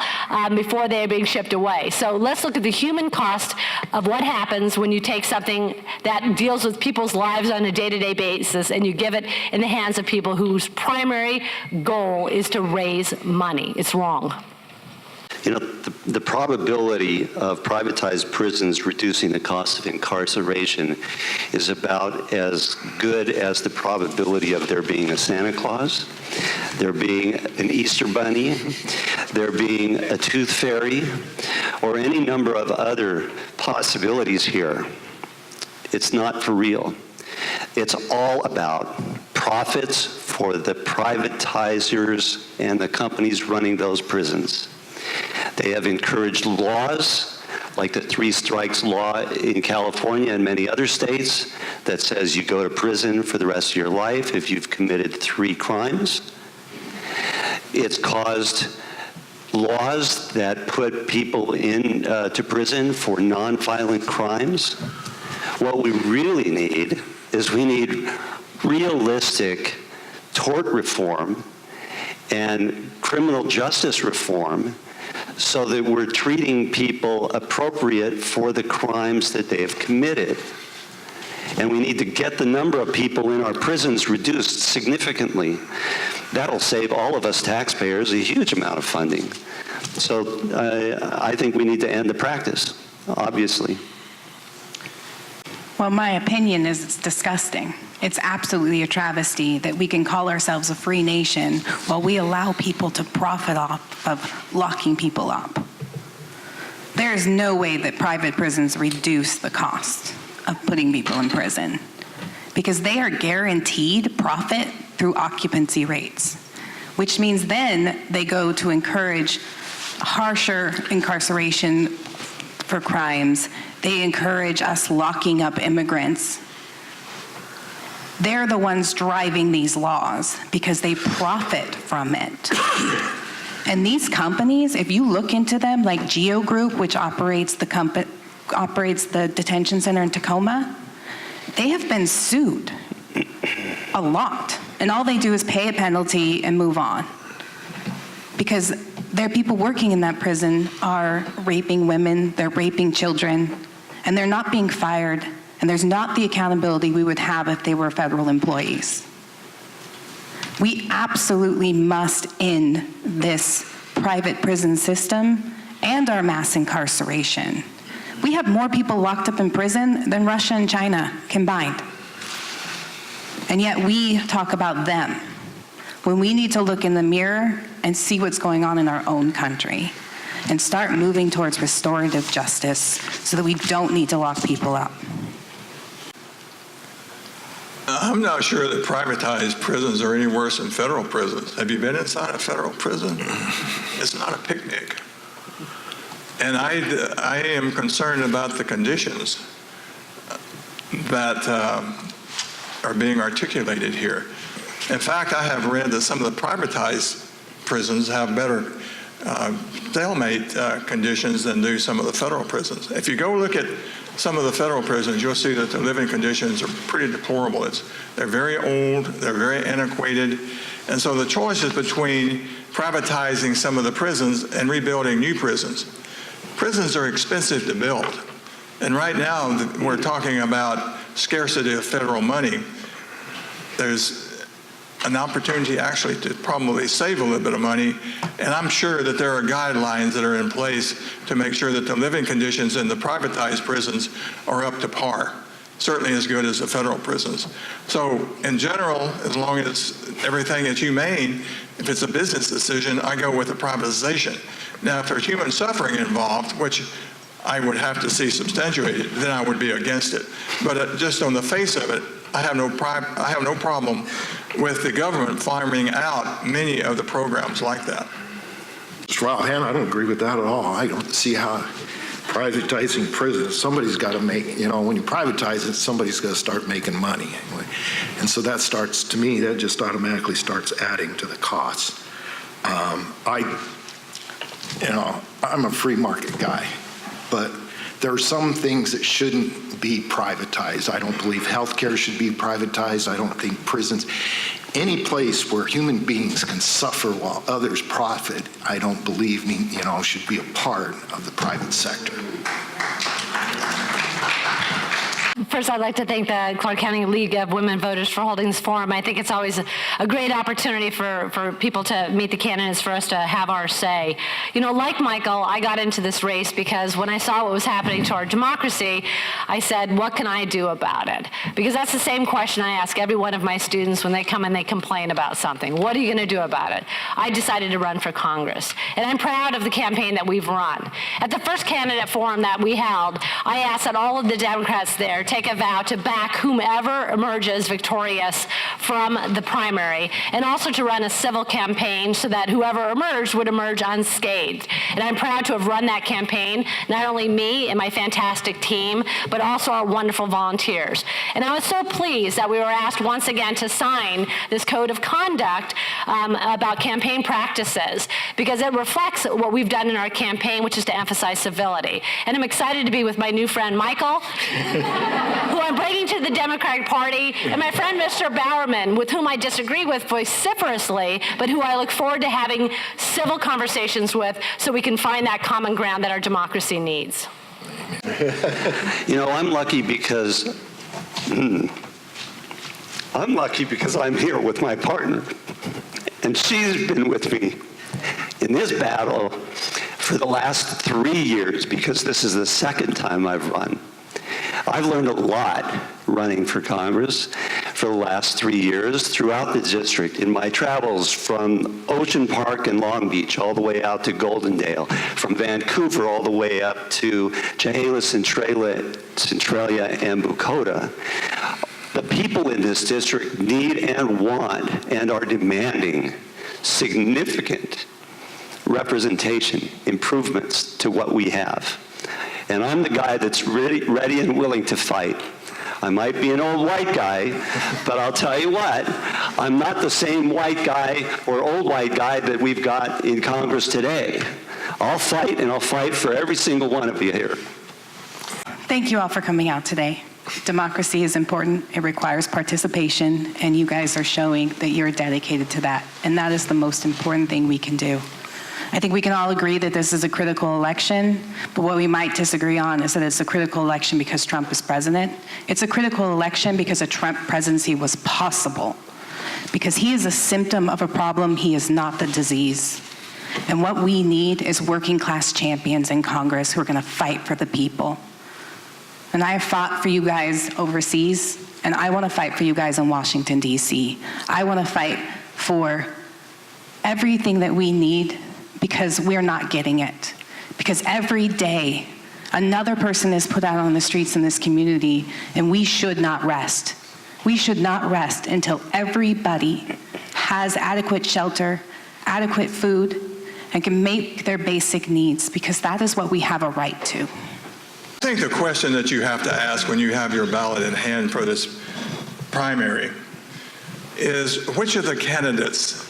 before they're being shipped away. So let's look at the human cost of what happens when you take something that deals with people's lives on a day-to-day basis and you give it in the hands of people whose primary goal is to raise money. It's wrong. You know, the probability of privatized prisons reducing the cost of incarceration is about as good as the probability of there being a Santa Claus, there being an Easter Bunny, there being a tooth fairy, or any number of other possibilities here. It's not for real. It's all about profits for the privatizers and the companies running those prisons. They have encouraged laws like the 3 strikes law in California and many other states that says you go to prison for the rest of your life if you've committed 3 crimes. It's caused laws that put people in to prison for non-violent crimes. What we really need is we need realistic tort reform and criminal justice reform so that we're treating people appropriate for the crimes that they have committed. And we need to get the number of people in our prisons reduced significantly. That'll save all of us taxpayers a huge amount of funding. So I think we need to end the practice, obviously. Well, my opinion is it's disgusting. It's absolutely a travesty that we can call ourselves a free nation while we allow people to profit off of locking people up. There is no way that private prisons reduce the cost of putting people in prison because they are guaranteed profit through occupancy rates, which means then they go to encourage harsher incarceration for crimes. They encourage us locking up immigrants. They're the ones driving these laws because they profit from it. And these companies, if you look into them, like Geo Group, which operates the detention center in Tacoma, they have been sued a lot. And all they do is pay a penalty and move on. Because their people working in that prison are raping women, they're raping children, and they're not being fired, and there's not the accountability we would have if they were federal employees. We absolutely must end this private prison system and our mass incarceration. We have more people locked up in prison than Russia and China combined. And yet we talk about them when we need to look in the mirror and see what's going on in our own country and start moving towards restorative justice so that we don't need to lock people up. I'm not sure that privatized prisons are any worse than federal prisons. Have you been inside a federal prison? It's not a picnic. And I am concerned about the conditions that are being articulated here. In fact, I have read that some of the privatized prisons have better stalemate conditions than do some of the federal prisons. If you go look at some of the federal prisons, you'll see that the living conditions are pretty deplorable. They're very old, they're very antiquated, and so the choice is between privatizing some of the prisons and rebuilding new prisons. Prisons are expensive to build, and right now we're talking about scarcity of federal money. There's an opportunity actually to probably save a little bit of money, and I'm sure that there are guidelines that are in place to make sure that the living conditions in the privatized prisons are up to par, certainly as good as the federal prisons. So in general, as long as everything is humane, if it's a business decision, I go with the privatization. Now, if there's human suffering involved, which I would have to see substantiated, then I would be against it. But just on the face of it, I have no problem with the government farming out many of the programs like that. Mr. Rohan, I don't agree with that at all. I don't see how privatizing prisons, somebody's got to make, when you privatize it, somebody's got to start making money anyway. And so that starts, to me, that just automatically starts adding to the costs. I'm a free market guy, but there are some things that shouldn't be privatized. I don't believe healthcare should be privatized. I don't think prisons, any place where human beings can suffer while others profit, I don't believe, should be a part of the private sector. First, I'd like to thank the Clark County League of Women Voters for holding this forum. I think it's always a great opportunity for people to meet the candidates, for us to have our say. Like Michael, I got into this race because when I saw what was happening to our democracy, I said, what can I do about it? Because that's the same question I ask every one of my students when they come and they complain about something. What are you going to do about it? I decided to run for Congress, and I'm proud of the campaign that we've run. At the first candidate forum that we held, I asked that all of the Democrats there take a vow to back whomever emerges victorious from the primary, and also to run a civil campaign so that whoever emerged would emerge unscathed. And I'm proud to have run that campaign, not only me and my fantastic team, but also our wonderful volunteers. And I was so pleased that we were asked once again to sign this code of conduct about campaign practices, because it reflects what we've done in our campaign, which is to emphasize civility. And I'm excited to be with my new friend, Michael, who I'm bringing to the Democratic Party, and my friend, Mr. Bowerman, with whom I disagree with vociferously, but who I look forward to having civil conversations with so we can find that common ground that our democracy needs. I'm lucky because I'm here with my partner, and she's been with me in this battle for the last 3 years, because this is the second time I've run. I've learned a lot running for Congress for the last 3 years throughout the district in my travels from Ocean Park and Long Beach all the way out to Goldendale, from Vancouver all the way up to Chehalis, Centralia, and Bucota. The people in this district need and want and are demanding significant representation, improvements to what we have. And I'm the guy that's ready and willing to fight. I might be an old white guy, but I'll tell you what, I'm not the same white guy or old white guy that we've got in Congress today. I'll fight, and I'll fight for every single one of you here. Thank you all for coming out today. Democracy is important. It requires participation, and you guys are showing that you're dedicated to that. And that is the most important thing we can do. I think we can all agree that this is a critical election, but what we might disagree on is that it's a critical election because Trump is president. It's a critical election because a Trump presidency was possible, because he is a symptom of a problem, he is not the disease. And what we need is working class champions in Congress who are going to fight for the people. And I have fought for you guys overseas, and I want to fight for you guys in Washington, D.C. I want to fight for everything that we need, because we're not getting it. Because every day, another person is put out on the streets in this community, and we should not rest. We should not rest until everybody has adequate shelter, adequate food, and can make their basic needs, because that is what we have a right to. I think the question that you have to ask when you have your ballot in hand for this primary is, which of the candidates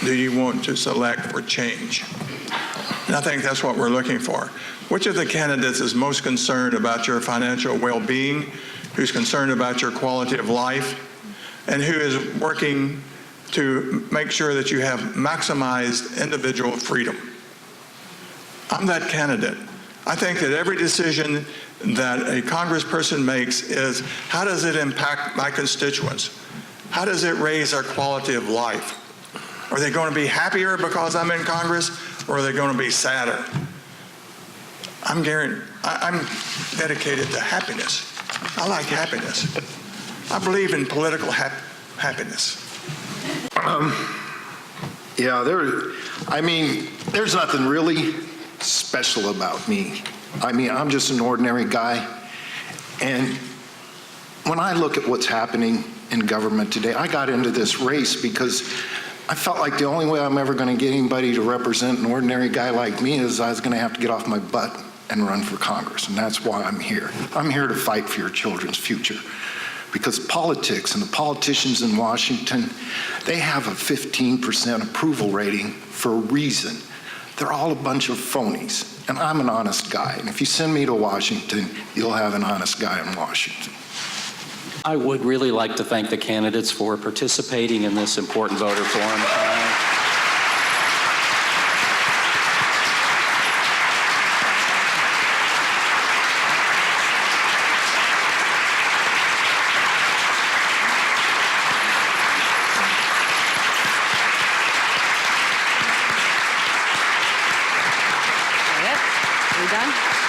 do you want to select for change? And I think that's what we're looking for. Which of the candidates is most concerned about your financial well-being, who's concerned about your quality of life, and who is working to make sure that you have maximized individual freedom? I'm that candidate. I think that every decision that a congressperson makes is, how does it impact my constituents? How does it raise their quality of life? Are they going to be happier because I'm in Congress, or are they going to be sadder? I'm dedicated to happiness. I like happiness. I believe in political happiness. Yeah, there's nothing really special about me. I mean, I'm just an ordinary guy. And when I look at what's happening in government today, I got into this race because I felt like the only way I'm ever going to get anybody to represent an ordinary guy like me is I was going to have to get off my butt and run for Congress. And that's why I'm here. I'm here to fight for your children's future. Because politics and the politicians in Washington, they have a 15% approval rating for a reason. They're all a bunch of phonies. And I'm an honest guy. And if you send me to Washington, you'll have an honest guy in Washington. I would really like to thank the candidates for participating in this important voter forum. We done?